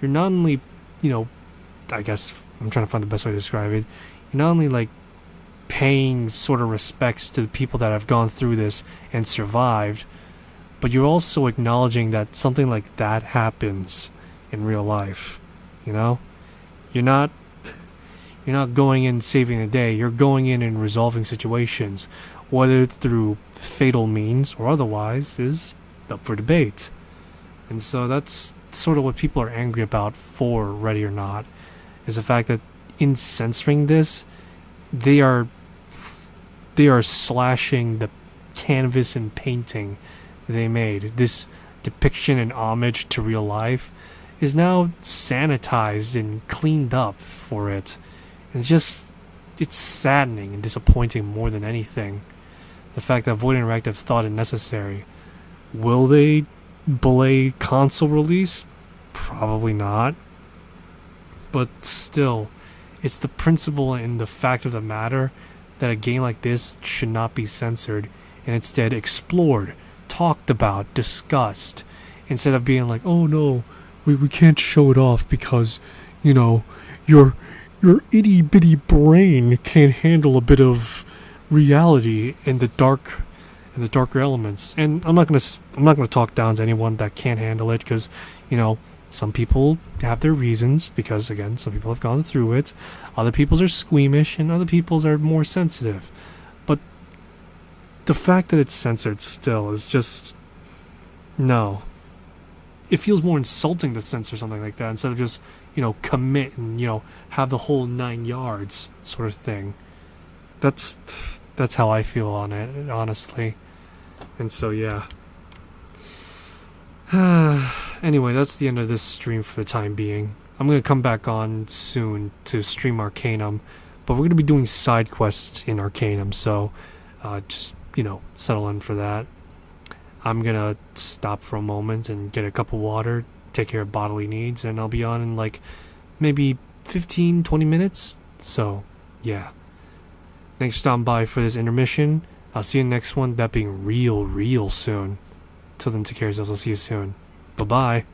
you're not only, I guess I'm trying to find the best way to describe it, you're not only paying sort of respects to the people that have gone through this and survived, but you're also acknowledging that something like that happens in real life, You're not going in saving the day. You're going in and resolving situations, whether through fatal means or otherwise is up for debate. And so that's sort of what people are angry about for Ready or Not, is the fact that in censoring this, they are slashing the canvas and painting they made. This depiction and homage to real life is now sanitized and cleaned up for it. And it's saddening and disappointing more than anything. The fact that Void Interactive thought it necessary. Will they belay console release? Probably not. But still, it's the principle and the fact of the matter that a game like this should not be censored and instead explored, talked about, discussed, instead of being like, oh no, we can't show it off because, your itty bitty brain can't handle a bit of reality in the darker elements. And I'm not gonna talk down to anyone that can't handle it, because some people have their reasons, because again, some people have gone through it. Other people's are squeamish and other people's are more sensitive. But the fact that it's censored still is just no. It feels more insulting to censor something like that instead of just, commit and, have the whole 9 yards sort of thing. That's how I feel on it, honestly. And so, yeah. Anyway, that's the end of this stream for the time being. I'm going to come back on soon to stream Arcanum, but we're going to be doing side quests in Arcanum, so just, settle in for that. I'm going to stop for a moment and get a cup of water, take care of bodily needs, and I'll be on in like maybe 15-20 minutes. So, yeah. Thanks for stopping by for this intermission. I'll see you in the next one, that being real soon. Till then, take care of yourselves. I'll see you soon. Bye-bye.